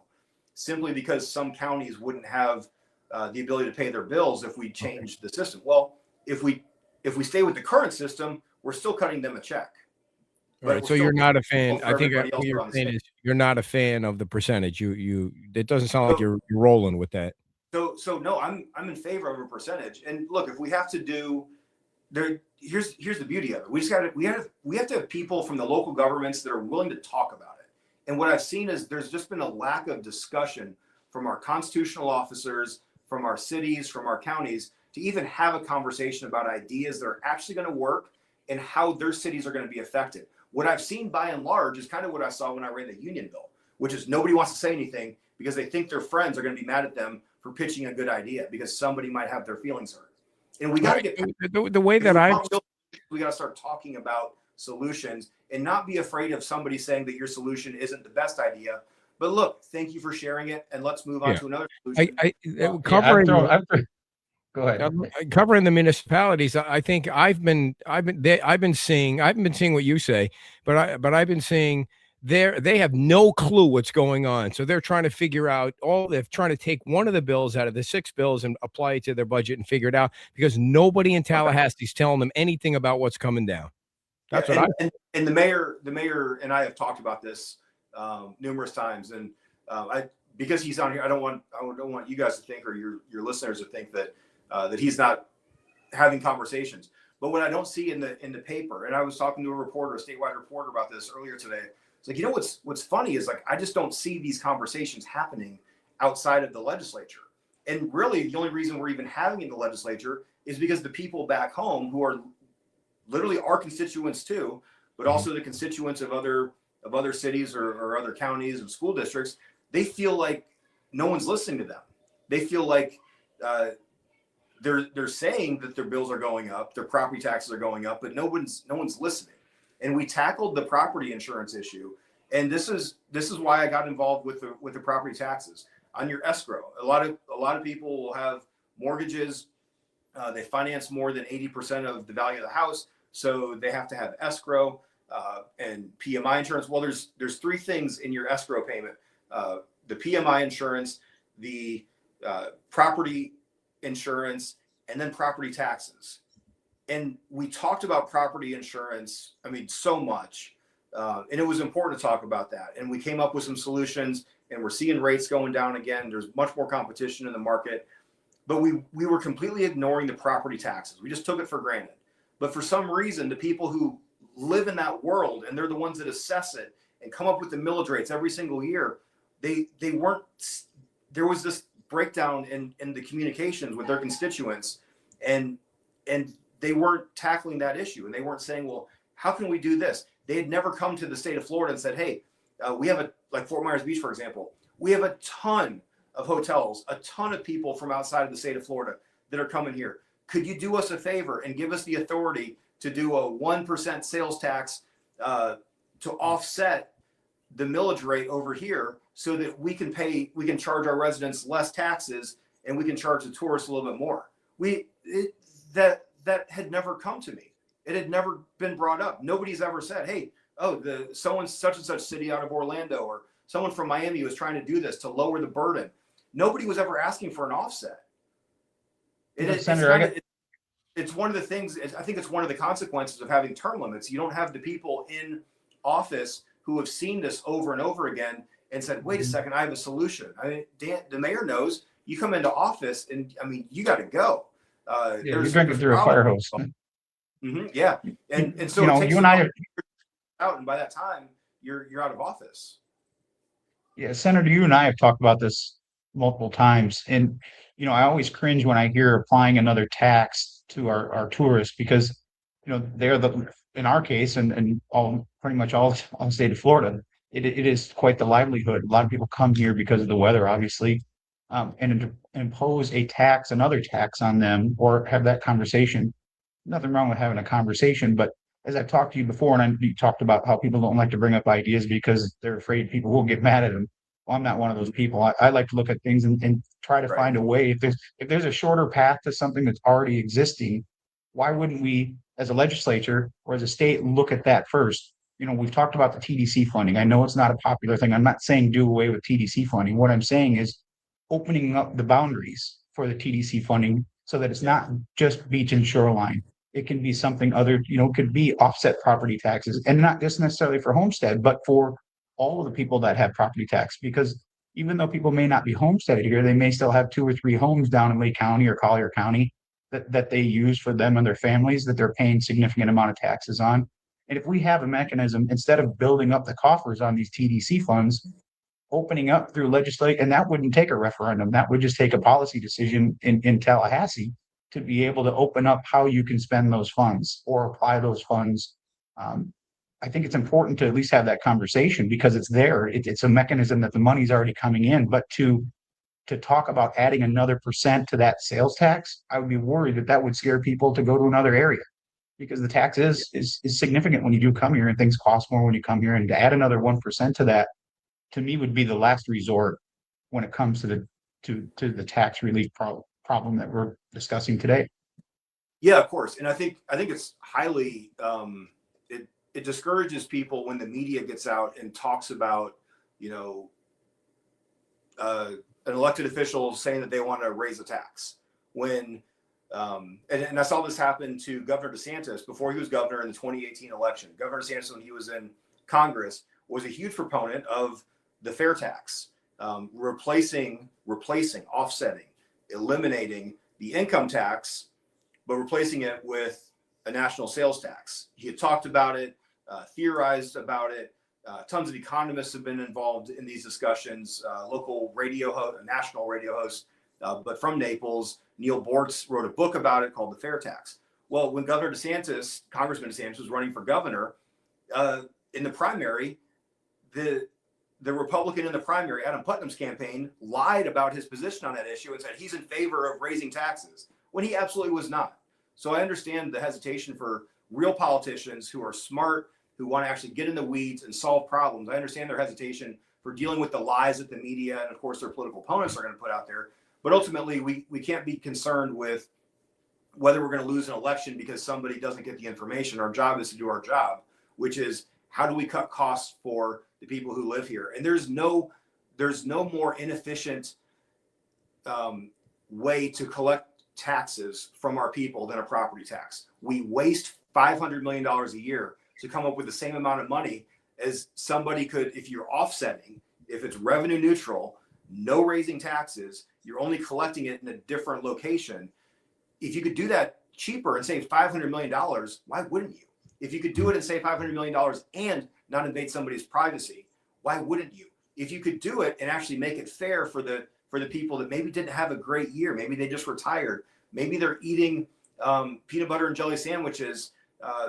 simply because some counties wouldn't have the ability to pay their bills if we change the system. Well, if we stay with the current system, we're still cutting them a check. All right. So you're not a fan. I think what you're saying is you're not a fan of the percentage. It doesn't sound like you're rolling with that. So no, I'm in favor of a percentage. And look, if we have to do there, here's the beauty of it. We have to have people from the local governments that are willing to talk about it. And what I've seen is there's just been a lack of discussion from our constitutional officers, from our cities, from our counties, to even have a conversation about ideas that are actually going to work and how their cities are going to be affected. What I've seen by and large is kind of what I saw when I ran the union bill, which is nobody wants to say anything because they think their friends are going to be mad at them for pitching a good idea because somebody might have their feelings hurt. And we got to get the way that we got to start talking about solutions and not be afraid of somebody saying that your solution isn't the best idea. But look, thank you for sharing it, and let's move on to another solution. Go ahead. Covering the municipalities, I think I've been seeing what you say, but I've been seeing they have no clue what's going on. So they're trying to figure out they're trying to take one of the bills out of the 6 bills and apply it to their budget and figure it out because nobody in Tallahassee is telling them anything about what's coming down. That's and the mayor and I have talked about this numerous times, and because he's on here, I don't want you guys to think, or your listeners to think that he's not having conversations. But what I don't see in the paper, and I was talking to a statewide reporter about this earlier today. It's like, what's funny is, like, I just don't see these conversations happening outside of the legislature. And really, the only reason we're even having it in the legislature is because the people back home, who are literally our constituents too, but also the constituents of other cities or other counties and school districts, they feel like no one's listening to them. They feel like they're saying that their bills are going up, their property taxes are going up, but no one's listening. And we tackled the property insurance issue, and this is why I got involved with the property taxes on your escrow. A lot of people will have mortgages. They finance more than 80% of the value of the house, so they have to have escrow and PMI insurance. Well, there's 3 things in your escrow payment: the PMI insurance, the property insurance, and then property taxes. And we talked about property insurance, so much. And it was important to talk about that. And we came up with some solutions, and we're seeing rates going down again. There's much more competition in the market. But we were completely ignoring the property taxes. We just took it for granted. But for some reason, the people who live in that world, and they're the ones that assess it and come up with the millage rates every single year. They weren't. There was this breakdown in the communications with their constituents, and they weren't tackling that issue, and they weren't saying, well, how can we do this? They had never come to the state of Florida and said, hey, we have like Fort Myers Beach, for example, we have a ton of hotels, a ton of people from outside of the state of Florida that are coming here. Could you do us a favor and give us the authority to do a 1% sales tax to offset the millage rate over here, so that we can charge our residents less taxes, and we can charge the tourists a little bit more? That had never come to me. It had never been brought up. Nobody's ever said, hey, the such and such city out of Orlando, or someone from Miami was trying to do this to lower the burden. Nobody was ever asking for an offset. It's one of the things, I think it's one of the consequences of having term limits. You don't have the people in office who have seen this over and over again and said, wait a second, I have a solution. I mean, Dan, the mayor knows, you come into office and you got to go. You're drinking through a fire hose. Yeah. And so it takes you and I out, and by that time you're out of office. Yeah, Senator, you and I have talked about this multiple times, and I always cringe when I hear applying another tax to our tourists, because they're in our case, and pretty much all the state of Florida, it is quite the livelihood. A lot of people come here because of the weather, obviously, and impose another tax on them, or have that conversation. Nothing wrong with having a conversation, but as I've talked to you before, and you talked about how people don't like to bring up ideas because they're afraid people will get mad at them. Well, I'm not one of those people. I like to look at things and try to find a way. If there's a shorter path to something that's already existing, why wouldn't we, as a legislature or as a state, look at that first? We've talked about the TDC funding. I know it's not a popular thing. I'm not saying do away with TDC funding. What I'm saying is opening up the boundaries for the TDC funding, so that it's not just beach and shoreline. It can be something other, could be offset property taxes, and not just necessarily for homestead, but for all of the people that have property tax. Because even though people may not be homesteaded here, they may still have 2 or 3 homes down in Lake County or Collier County that they use for them and their families, that they're paying significant amount of taxes on. And if we have a mechanism, instead of building up the coffers on these TDC funds, opening up through legislation, and that wouldn't take a referendum, that would just take a policy decision in Tallahassee, to be able to open up how you can spend those funds or apply those funds. I think it's important to at least have that conversation, because it's there. It's a mechanism that the money's already coming in. But to talk about adding another % to that sales tax, I would be worried that would scare people to go to another area, because the tax is significant when you do come here, and things cost more when you come here. And to add another 1% to that, to me, would be the last resort when it comes to the tax relief problem that we're discussing today. Yeah, of course. And I think it's highly it discourages people when the media gets out and talks about an elected official saying that they want to raise a tax, when and I saw this happen to Governor DeSantis before he was governor in the 2018 election. Governor DeSantis, when he was in Congress, was a huge proponent of the fair tax, replacing, offsetting, eliminating the income tax, but replacing it with a national sales tax. He had talked about it, theorized about it. Tons of economists have been involved in these discussions. Local national radio host, but from Naples, Neil Bortz, wrote a book about it called The Fair Tax. Well, when Congressman DeSantis was running for governor, in the primary, the Republican in the primary, Adam Putnam's campaign, lied about his position on that issue and said he's in favor of raising taxes, when he absolutely was not. So I understand the hesitation for real politicians who are smart, who want to actually get in the weeds and solve problems. I understand their hesitation for dealing with the lies that the media and, of course, their political opponents are going to put out there. But ultimately, we can't be concerned with whether we're going to lose an election because somebody doesn't get the information. Our job is to do our job, which is, how do we cut costs for the people who live here? And there's no more inefficient way to collect taxes from our people than a property tax. We waste $500 million a year to come up with the same amount of money as somebody could, if you're offsetting, if it's revenue neutral, no raising taxes, you're only collecting it in a different location. If you could do that cheaper and save $500 million, why wouldn't you? If you could do it and save $500 million and not invade somebody's privacy, why wouldn't you? If you could do it and actually make it fair for the people that maybe didn't have a great year, maybe they just retired, maybe they're eating peanut butter and jelly sandwiches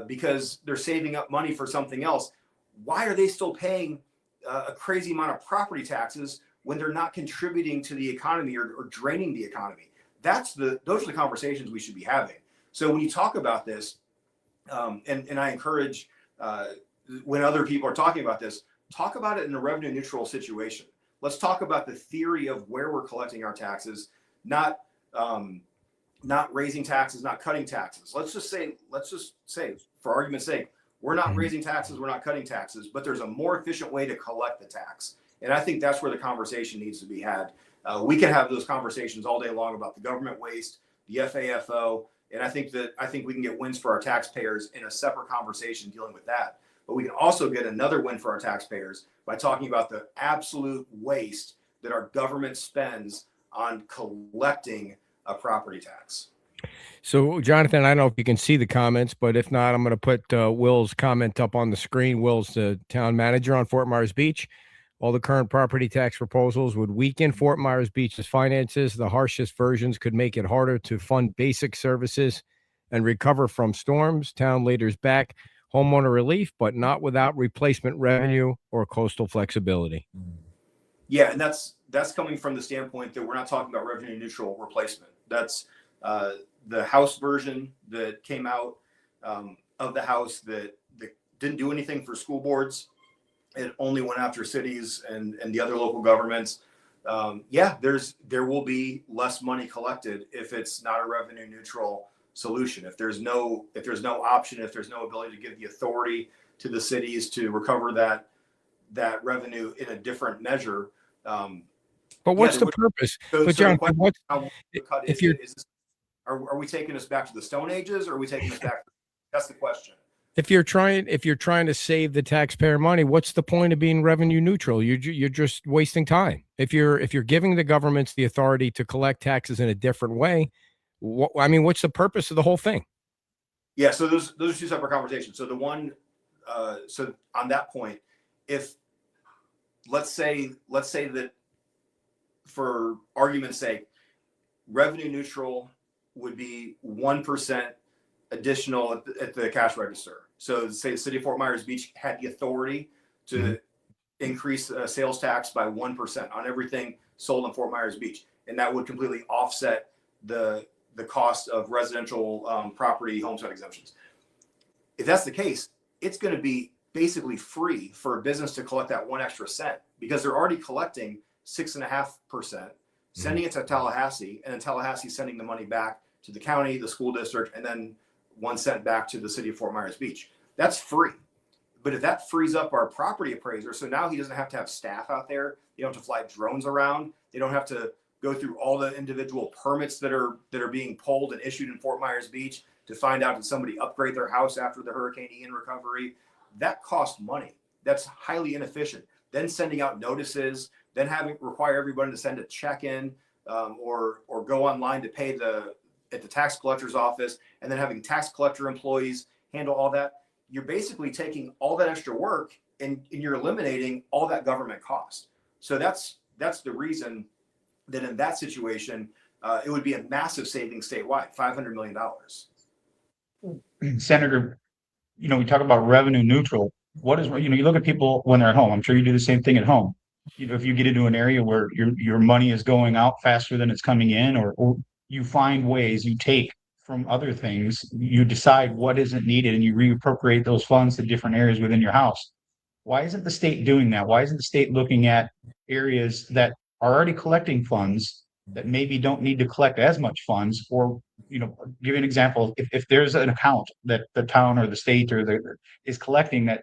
because they're saving up money for something else. Why are they still paying a crazy amount of property taxes when they're not contributing to the economy or draining the economy? Those are the conversations we should be having. So when you talk about this, and I encourage when other people are talking about this, talk about it in a revenue neutral situation. Let's talk about the theory of where we're collecting our taxes, not raising taxes, not cutting taxes. Let's just say, for argument's sake, we're not raising taxes, we're not cutting taxes, but there's a more efficient way to collect the tax. And I think that's where the conversation needs to be had. We can have those conversations all day long about the government waste, the FAFO, and I think we can get wins for our taxpayers in a separate conversation dealing with that. But we can also get another win for our taxpayers by talking about the absolute waste that our government spends on collecting a property tax. So, Jonathan, I don't know if you can see the comments, but if not, I'm going to put Will's comment up on the screen. Will's the town manager on Fort Myers Beach. All the current property tax proposals would weaken Fort Myers Beach's finances. The harshest versions could make it harder to fund basic services and recover from storms. Town leaders back homeowner relief, but not without replacement revenue or coastal flexibility. Yeah, and that's coming from the standpoint that we're not talking about revenue neutral replacement. That's the House version that came out of the House that didn't do anything for school boards. It only went after cities and the other local governments. There will be less money collected if it's not a revenue neutral solution. If there's no option, if there's no ability to give the authority to the cities to recover that revenue in a different measure. But what's the purpose? But John, are we taking us back to the Stone Ages, or are we taking us back? That's the question. If you're trying to save the taxpayer money, what's the point of being revenue neutral? You're just wasting time. If you're giving the governments the authority to collect taxes in a different way, what's the purpose of the whole thing? Yeah, so those are two separate conversations. So the one, so on that point, if let's say that for argument's sake, revenue neutral would be 1% additional at the cash register. So say the city of Fort Myers Beach had the authority to increase sales tax by 1% on everything sold in Fort Myers Beach. And that would completely offset the cost of residential property homestead exemptions. If that's the case, it's going to be basically free for a business to collect that one extra cent, because they're already collecting 6.5%, sending it to Tallahassee, and then Tallahassee sending the money back to the county, the school district, and then 1 cent back to the city of Fort Myers Beach. That's free. But if that frees up our property appraiser, so now he doesn't have to have staff out there, they don't have to fly drones around, they don't have to go through all the individual permits that are being pulled and issued in Fort Myers Beach to find out did somebody upgrade their house after the Hurricane Ian recovery. That costs money. That's highly inefficient. Then sending out notices, then require everybody to send a check in or go online to pay at the tax collector's office, and then having tax collector employees handle all that. You're basically taking all that extra work and you're eliminating all that government cost. So that's the reason that in that situation, it would be a massive savings statewide, $500 million. Senator, we talk about revenue neutral. What is, you look at people when they're at home. I'm sure you do the same thing at home. If you get into an area where your money is going out faster than it's coming in, or you find ways, you take from other things, you decide what isn't needed and you reappropriate those funds to different areas within your house. Why isn't the state doing that? Why isn't the state looking at areas that are already collecting funds that maybe don't need to collect as much funds? Or, give you an example. If there's an account that the town or the state is collecting that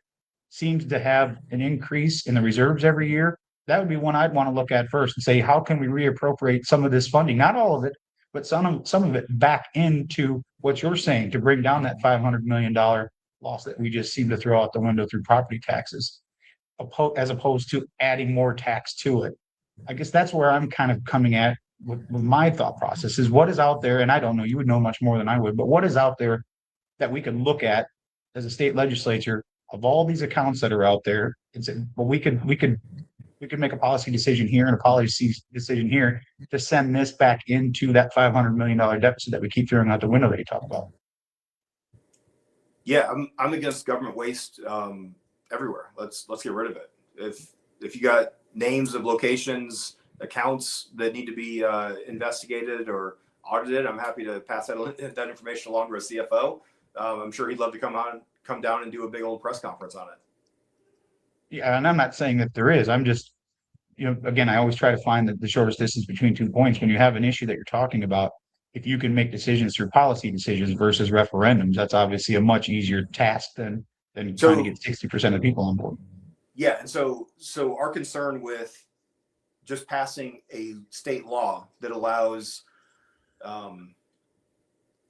seems to have an increase in the reserves every year, that would be one I'd want to look at first and say, how can we reappropriate some of this funding? Not all of it, but some of it back into what you're saying to bring down that $500 million loss that we just seem to throw out the window through property taxes, as opposed to adding more tax to it. I guess that's where I'm kind of coming at with my thought process is what is out there. And I don't know, you would know much more than I would, but what is out there that we could look at as a state legislature, of all these accounts that are out there, it's, well, we could make a policy decision here and a policy decision here to send this back into that $500 million deficit that we keep throwing out the window that you talk about. Yeah, I'm against government waste everywhere. Let's get rid of it. If you got names of locations, accounts that need to be investigated or audited, I'm happy to pass that information along to a CFO. I'm sure he'd love to come down and do a big old press conference on it. Yeah, and I'm not saying that there is. I'm just, again, I always try to find the shortest distance between 2 points. When you have an issue that you're talking about, if you can make decisions through policy decisions versus referendums, that's obviously a much easier task than trying to get 60% of people on board. Yeah, and so our concern with just passing a state law that allows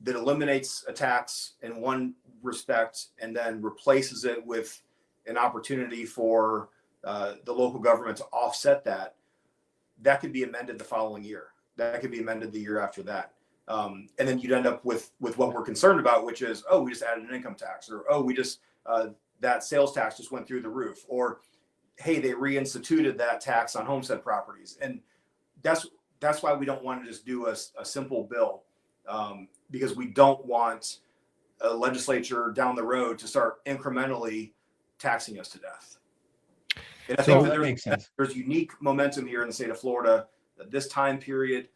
that eliminates a tax in one respect and then replaces it with an opportunity for the local government to offset that could be amended the following year. That could be amended the year after that. And then you'd end up with what we're concerned about, which is, we just added an income tax, or, we just, that sales tax just went through the roof, or, hey, they reinstituted that tax on homestead properties. And that's why we don't want to just do a simple bill, because we don't want a legislature down the road to start incrementally taxing us to death. And I think that makes sense. There's unique momentum here in the state of Florida, this time period,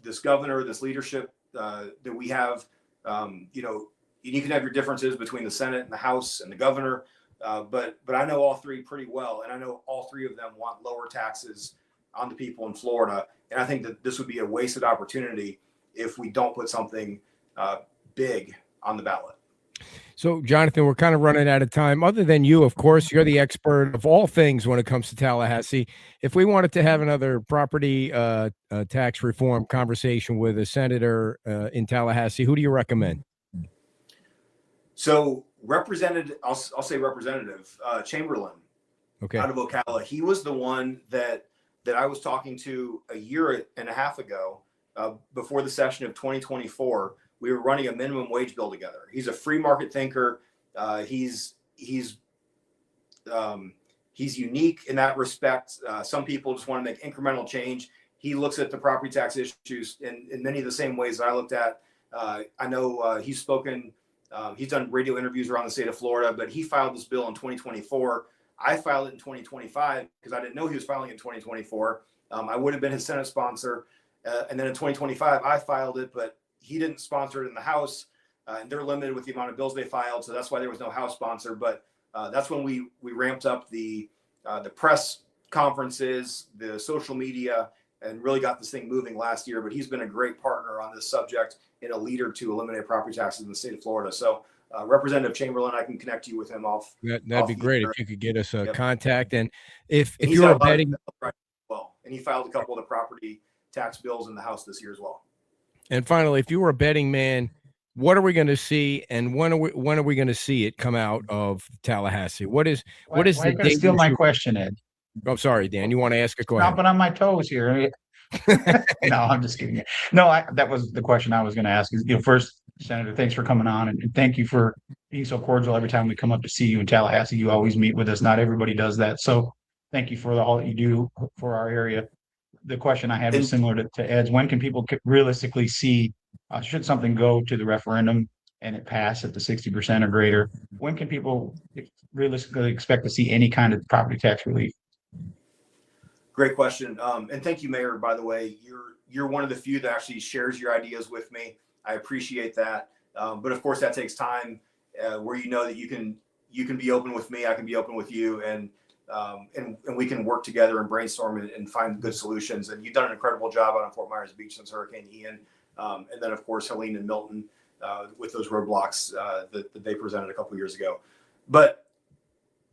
this governor, this leadership that we have. You can have your differences between the Senate and the House and the governor, but I know all three pretty well, and I know all three of them want lower taxes on the people in Florida. And I think that this would be a wasted opportunity if we don't put something big on the ballot. So, Jonathan, we're kind of running out of time. Other than you, of course, you're the expert of all things when it comes to Tallahassee. If we wanted to have another property tax reform conversation with a senator in Tallahassee, who do you recommend? So, I'll say Representative Chamberlain, okay, out of Ocala. He was the one that I was talking to a year and a half ago, before the session of 2024. We were running a minimum wage bill together. He's a free market thinker. He's unique in that respect. Some people just want to make incremental change. He looks at the property tax issues in many of the same ways that I looked at. I know he's spoken. He's done radio interviews around the state of Florida, but he filed this bill in 2024. I filed it in 2025 because I didn't know he was filing in 2024. I would have been his Senate sponsor. And then in 2025, I filed it, but he didn't sponsor it in the House, and they're limited with the amount of bills they filed. So that's why there was no House sponsor. But that's when we ramped up the press conferences, the social media, and really got this thing moving last year. But he's been a great partner on this subject and a leader to eliminate property taxes in the state of Florida. So Representative Chamberlain, I can connect you with him off. That'd be great if you could get us a contact. And if and you're a betting, well, and he filed a couple of the property tax bills in the House this year as well. And finally, if you were a betting man, what are we going to see, and when are we going to see it come out of Tallahassee? What is the date? Steal my question, Ed. Oh, sorry, Dan. You want to ask a question? Stomping on my toes here. No, I'm just kidding. No, that was the question I was going to ask. Is, first, Senator, thanks for coming on, and thank you for being so cordial every time we come up to see you in Tallahassee. You always meet with us. Not everybody does that, so thank you for all that you do for our area. The question I had was similar to Ed's. When can people realistically see, should something go to the referendum and it pass at the 60% or greater, when can people realistically expect to see any kind of property tax relief? Great question. And thank you, Mayor, by the way. You're one of the few that actually shares your ideas with me. I appreciate that. But of course, that takes time, where that you can be open with me, I can be open with you, and we can work together and brainstorm and find good solutions. And you've done an incredible job out on Fort Myers Beach since Hurricane Ian. And then, of course, Helene and Milton with those roadblocks that they presented a couple years ago. But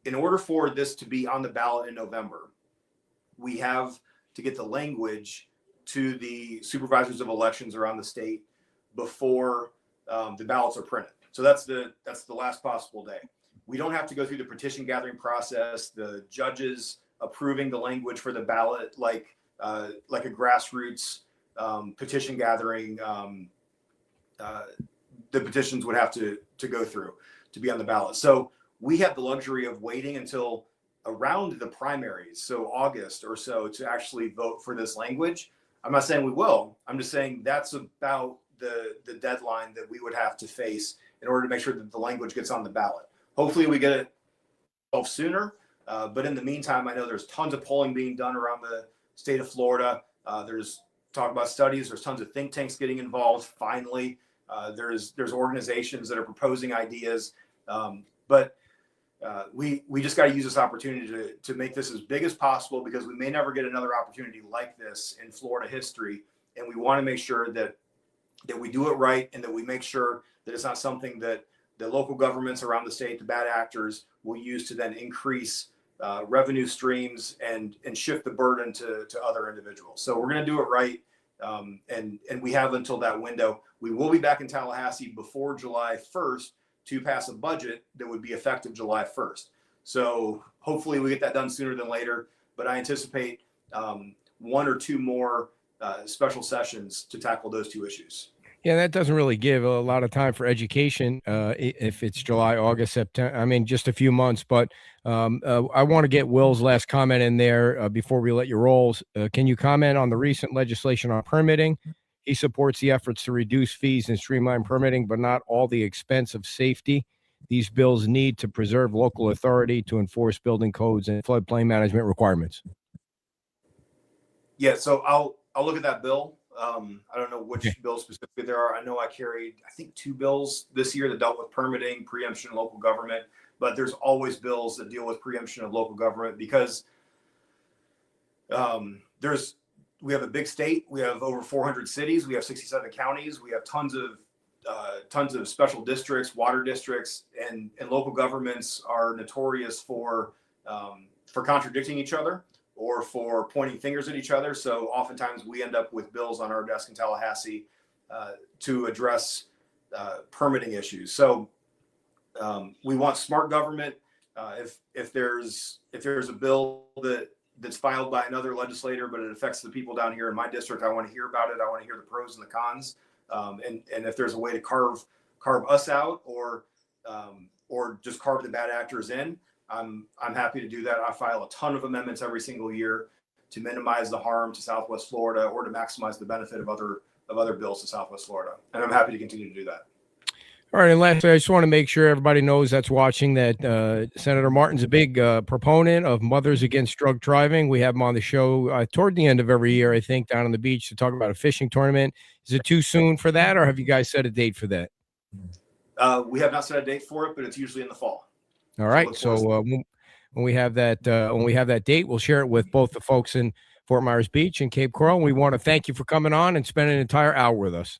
in order for this to be on the ballot in November, we have to get the language to the supervisors of elections around the state before the ballots are printed. So that's the last possible day. We don't have to go through the petition gathering process, the judges approving the language for the ballot, like a grassroots petition gathering. The petitions would have to go through. to be on the ballot. So we have the luxury of waiting until around the primaries, so August or so, to actually vote for this language. I'm not saying we will. I'm just saying that's about the deadline that we would have to face in order to make sure that the language gets on the ballot. Hopefully we get it sooner. But in the meantime, I know there's tons of polling being done around the state of Florida. There's talk about studies. There's tons of think tanks getting involved. Finally, there's organizations that are proposing ideas. But we just got to use this opportunity to make this as big as possible, because we may never get another opportunity like this in Florida history. And we want to make sure that we do it right, and that we make sure that it's not something that the local governments around the state, the bad actors, will use to then increase revenue streams and shift the burden to other individuals. So we're going to do it right. And we have until that window. We will be back in Tallahassee before July 1st to pass a budget that would be effective July 1st. So hopefully we get that done sooner than later, but I anticipate one or two more special sessions to tackle those two issues. Yeah, that doesn't really give a lot of time for education if it's July, August, September. I mean, just a few months. But I want to get Will's last comment in there before we let you roll. Can you comment on the recent legislation on permitting? He supports the efforts to reduce fees and streamline permitting, but not all the expense of safety. These bills need to preserve local authority to enforce building codes and floodplain management requirements. Yeah, so I'll look at that bill. I don't know which bills specifically there are. I know I carried, I think, 2 bills this year that dealt with permitting, preemption, and local government. But there's always bills that deal with preemption of local government, because we have a big state. We have over 400 cities. We have 67 counties. We have tons of special districts, water districts, and local governments are notorious for contradicting each other, or for pointing fingers at each other. So oftentimes we end up with bills on our desk in Tallahassee to address permitting issues. So we want smart government. If there's a bill that's filed by another legislator, but it affects the people down here in my district, I want to hear about it. I want to hear the pros and the cons. And if there's a way to carve us out, or just carve the bad actors in, I'm happy to do that. I file a ton of amendments every single year to minimize the harm to Southwest Florida, or to maximize the benefit of other bills to Southwest Florida. And I'm happy to continue to do that. All right. And lastly, I just want to make sure everybody knows that's watching that Senator Martin's a big proponent of Mothers Against Drug Driving. We have him on the show toward the end of every year, I think, down on the beach to talk about a fishing tournament. Is it too soon for that, or have you guys set a date for that? We have not set a date for it, but it's usually in the fall. All right. So when we have that date, we'll share it with both the folks in Fort Myers Beach and Cape Coral. We want to thank you for coming on and spending an entire hour with us.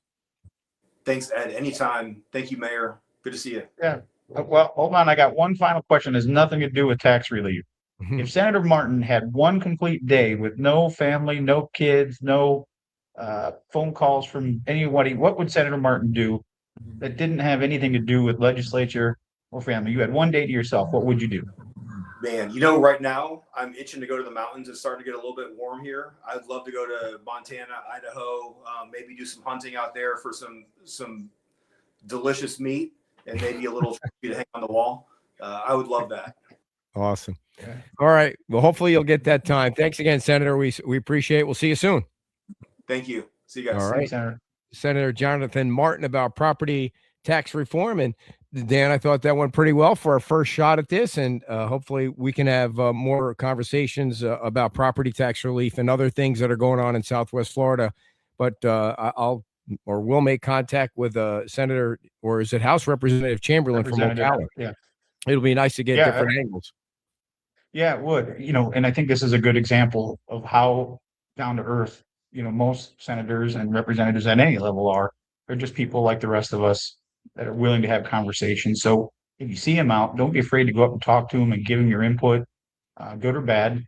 Thanks, Ed. Anytime. Thank you, Mayor. Good to see you. Yeah. Well, hold on. I got one final question. It has nothing to do with tax relief. If Senator Martin had one complete day with no family, no kids, no phone calls from anybody, what would Senator Martin do that didn't have anything to do with legislature or family? You had one day to yourself. What would you do? Man, right now I'm itching to go to the mountains. It's starting to get a little bit warm here. I'd love to go to Montana, Idaho, maybe do some hunting out there for some delicious meat, and maybe a little trophy to hang on the wall. I would love that. Awesome. All right. Well, hopefully you'll get that time. Thanks again, Senator. We appreciate it. We'll see you soon. Thank you. See you guys. All right. Senator. Senator Jonathan Martin about property tax reform. And Dan, I thought that went pretty well for our first shot at this. And hopefully we can have more conversations about property tax relief and other things that are going on in Southwest Florida. But we'll make contact with Senator, or is it House Representative Chamberlain from Ocala? Yeah. It'll be nice to get different angles. Yeah, it would. And I think this is a good example of how down to earth, most senators and representatives at any level are. They're just people like the rest of us that are willing to have conversations. So if you see them out, don't be afraid to go up and talk to them and give them your input, good or bad.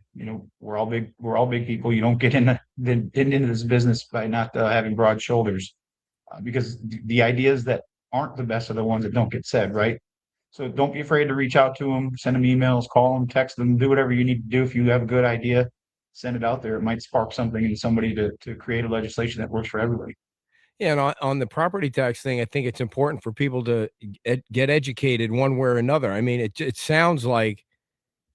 We're all big people. You don't get into this business by not having broad shoulders, because the ideas that aren't the best are the ones that don't get said, right? So don't be afraid to reach out to them, send them emails, call them, text them, do whatever you need to do. If you have a good idea, send it out there. It might spark something in somebody to create a legislation that works for everybody. Yeah, and on the property tax thing, I think it's important for people to get educated one way or another. I mean, it sounds like,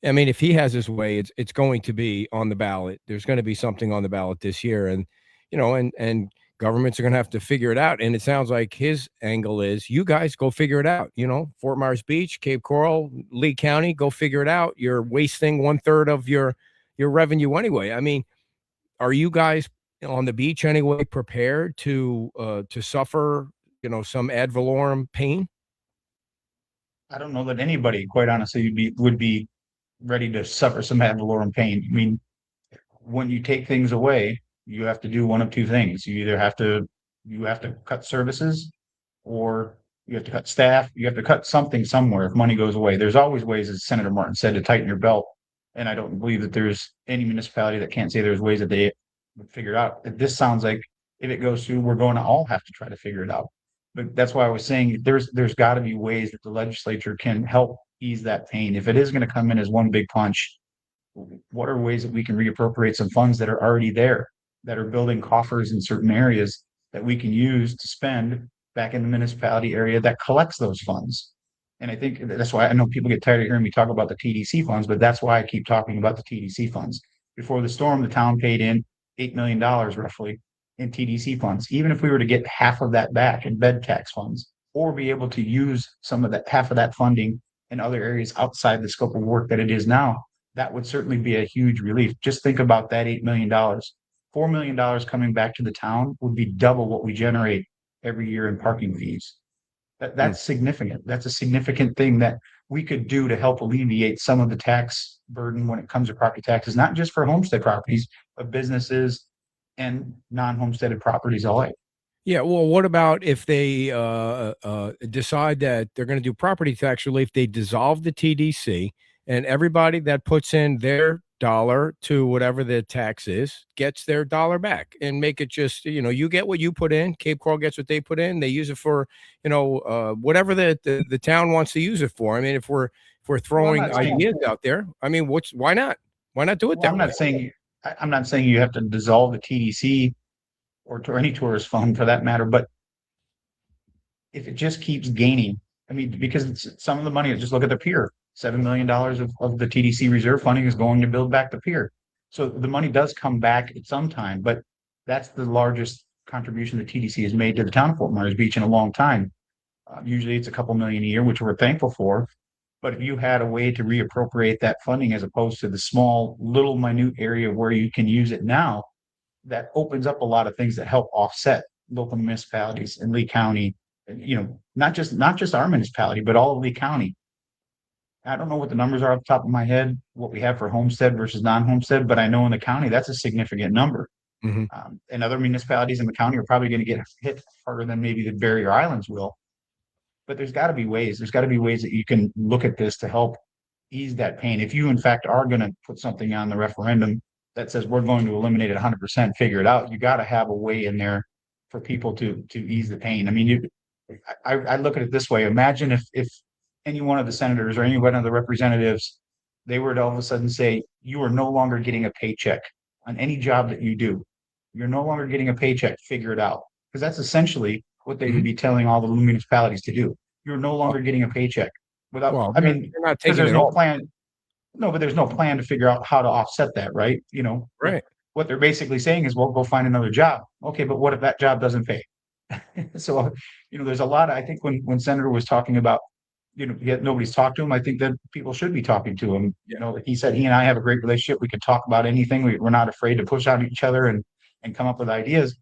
I mean, if he has his way, it's going to be on the ballot. There's going to be something on the ballot this year, and and governments are going to have to figure it out. And it sounds like his angle is, you guys go figure it out. Fort Myers Beach, Cape Coral, Lee County, go figure it out. You're wasting 1/3 of your revenue anyway. I mean, are you guys on the beach anyway prepared to suffer some ad valorem pain? I don't know that anybody, quite honestly, would be ready to suffer some ad valorem pain. I mean, when you take things away, you have to do one of two things. You have to cut services, or you have to cut staff. You have to cut something somewhere if money goes away. There's always ways, as Senator Martin said, to tighten your belt. And I don't believe that there's any municipality that can't say there's ways that they would figure it out. This sounds like if it goes through, we're going to all have to try to figure it out. But that's why I was saying there's got to be ways that the legislature can help ease that pain. If it is going to come in as one big punch, what are ways that we can reappropriate some funds that are already there, that are building coffers in certain areas that we can use to spend back in the municipality area that collects those funds? And I think that's why I know people get tired of hearing me talk about the TDC funds, but that's why I keep talking about the TDC funds. Before the storm, the town paid in $8 million roughly in TDC funds. Even if we were to get half of that back in bed tax funds, or be able to use some of that, half of that funding in other areas outside the scope of work that it is now, that would certainly be a huge relief. Just think about that $8 million. $4 million coming back to the town would be double what we generate every year in parking fees. That's significant. That's a significant thing that we could do to help alleviate some of the tax burden when it comes to property taxes, not just for homestead properties, but businesses and non-homesteaded properties alike. Yeah, well, what about if they decide that they're going to do property tax relief? They dissolve the TDC, and everybody that puts in their dollar to whatever the tax is gets their dollar back, and make it just, you get what you put in. Cape Coral gets what they put in. They use it for, whatever the town wants to use it for. I mean, if we're throwing ideas out there, I mean, why not? Why not do it that I'm way? not saying you have to dissolve the TDC or to any tourist fund for that matter, but if it just keeps gaining, I mean, because some of the money, just look at the pier, $7 million of the TDC reserve funding is going to build back the pier. So the money does come back at some time, but that's the largest contribution the TDC has made to the town of Fort Myers Beach in a long time. Usually it's a couple million a year, which we're thankful for. But if you had a way to reappropriate that funding as opposed to the small, little minute area where you can use it now, that opens up a lot of things that help offset local municipalities in Lee County. Not just our municipality, but all of Lee County. I don't know what the numbers are off the top of my head, what we have for homestead versus non-homestead, but I know in the county that's a significant number. Mm-hmm. And other municipalities in the county are probably going to get hit harder than maybe the barrier islands will. But there's got to be ways. There's got to be ways that you can look at this to help ease that pain. If you in fact are going to put something on the referendum that says we're going to eliminate it 100%, figure it out, you got to have a way in there for people to ease the pain. I mean, I look at it this way. Imagine if any one of the senators or any one of the representatives, they were to all of a sudden say, you are no longer getting a paycheck on any job that you do. You're no longer getting a paycheck, figure it out. Because that's essentially what they would be telling all the municipalities to do. You're no longer getting a paycheck without, Well, I mean, they're not because taking there's it no all. plan. No, but there's no plan to figure out how to offset that, right? Right. What they're basically saying is, well, go find another job. Okay, but what if that job doesn't pay? So, there's a lot. I think when Senator was talking about, yet nobody's talked to him, I think that people should be talking to him. He said he and I have a great relationship. We could talk about anything. We're not afraid to push out each other and come up with ideas.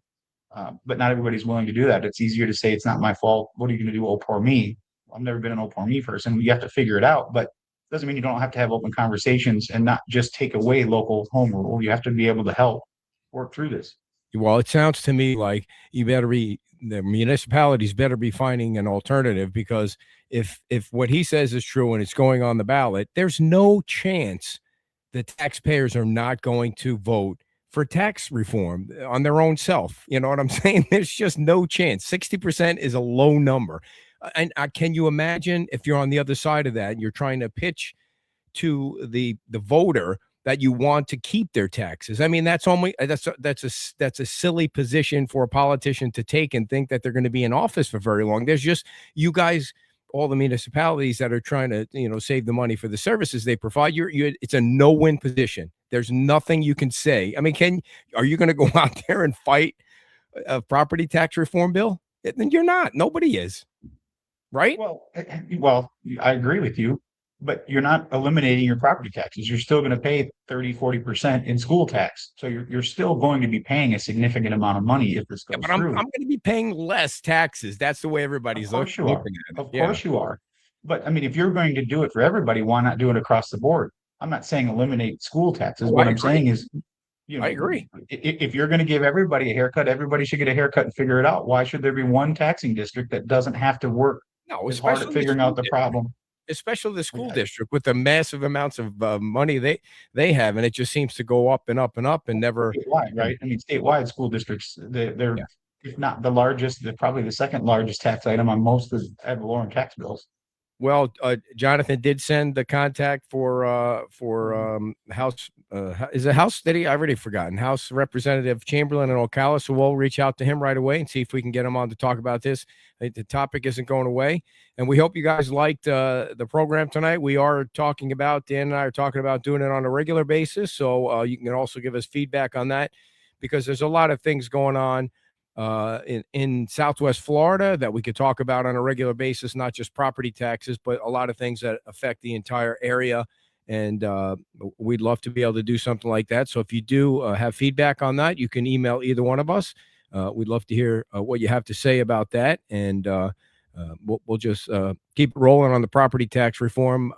But not everybody's willing to do that. It's easier to say it's not my fault. What are you going to do? Oh, poor me. I've never been an oh, poor me person. You have to figure it out, but it doesn't mean you don't have to have open conversations and not just take away local home rule. You have to be able to help work through this. Well, it sounds to me like the municipalities better be finding an alternative, because if what he says is true and it's going on the ballot, there's no chance the taxpayers are not going to vote for tax reform on their own self. You know what I'm saying? There's just no chance. 60% is a low number. And can you imagine if you're on the other side of that and you're trying to pitch to the voter that you want to keep their taxes. I mean, that's a silly position for a politician to take and think that they're going to be in office for very long. There's just you guys, all the municipalities that are trying to save the money for the services they provide. It's a no-win position. There's nothing you can say. I mean, are you going to go out there and fight a property tax reform bill? Then you're not. Nobody is, right? Well, I agree with you, but you're not eliminating your property taxes. You're still going to pay 30-40% in school tax. So you're still going to be paying a significant amount of money if this goes But I'm through. going to be paying less taxes. That's the way everybody's looking at it. Of course you are. But I mean, if you're going to do it for everybody, why not do it across the board? I'm not saying eliminate school taxes. What I'm saying is, I agree. If you're going to give everybody a haircut, everybody should get a haircut and figure it out. Why should there be one taxing district that doesn't have to work as hard at figuring out the problem? Especially the school district with the massive amounts of money they have, and it just seems to go up and up and up and never. Statewide, right? I mean, statewide school districts, they're if not the largest, they're probably the second largest tax item on most of ad valorem tax bills. Well, Jonathan did send the contact for House. Is it House? I already forgotten. House Representative Chamberlain and Ocala. So we'll reach out to him right away and see if we can get him on to talk about this. The topic isn't going away, and we hope you guys liked the program tonight. We are talking about Dan and I are talking about doing it on a regular basis. So you can also give us feedback on that, because there's a lot of things going on in Southwest Florida that we could talk about on a regular basis, not just property taxes, but a lot of things that affect the entire area. And we'd love to be able to do something like that. So if you do have feedback on that, you can email either one of us. We'd love to hear what you have to say about that. And we'll just keep rolling on the property tax reform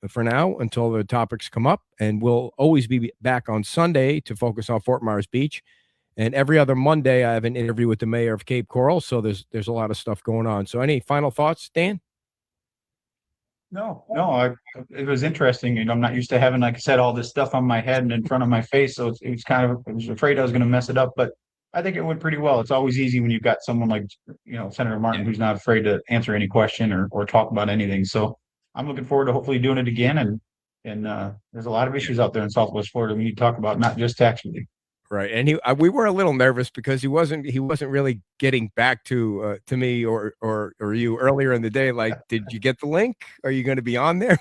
for now until the topics come up. And we'll always be back on Sunday to focus on Fort Myers Beach. And every other Monday, I have an interview with the mayor of Cape Coral. So there's a lot of stuff going on. So any final thoughts, Dan? No, it was interesting. I'm not used to having, like I said, all this stuff on my head and in front of my face. So it was I was afraid I was going to mess it up, but I think it went pretty well. It's always easy when you've got someone like, Senator Martin, who's not afraid to answer any question or talk about anything. So I'm looking forward to hopefully doing it again. And there's a lot of issues out there in Southwest Florida we need to talk about, not just tax relief. Right, and we were a little nervous because he wasn't really getting back to me or you earlier in the day. Like, did you get the link? Are you going to be on there?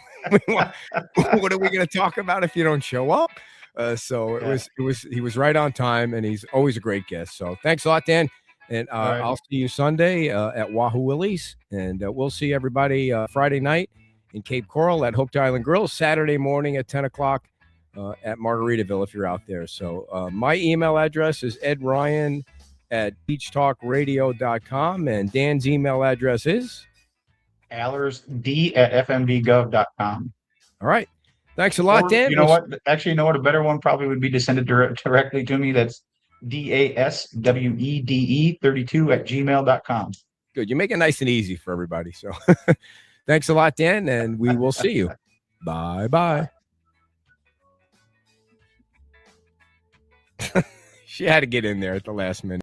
What are we going to talk about if you don't show up? He was right on time, and he's always a great guest. So thanks a lot, Dan, and right. I'll see you Sunday at Wahoo Willie's, and we'll see everybody Friday night in Cape Coral at Hope Island Grill, Saturday morning at 10 o'clock. At Margaritaville if you're out there. So my email address is edryan@beachtalkradio.com, and Dan's email address is allersd@fmdgov.com. All right. Thanks a lot, Dan. You know what? Actually, a better one probably would be to send it directly to me. That's DASWEDE32@gmail.com. Good. You make it nice and easy for everybody. So thanks a lot, Dan, and we will see you. Bye-bye. She had to get in there at the last minute.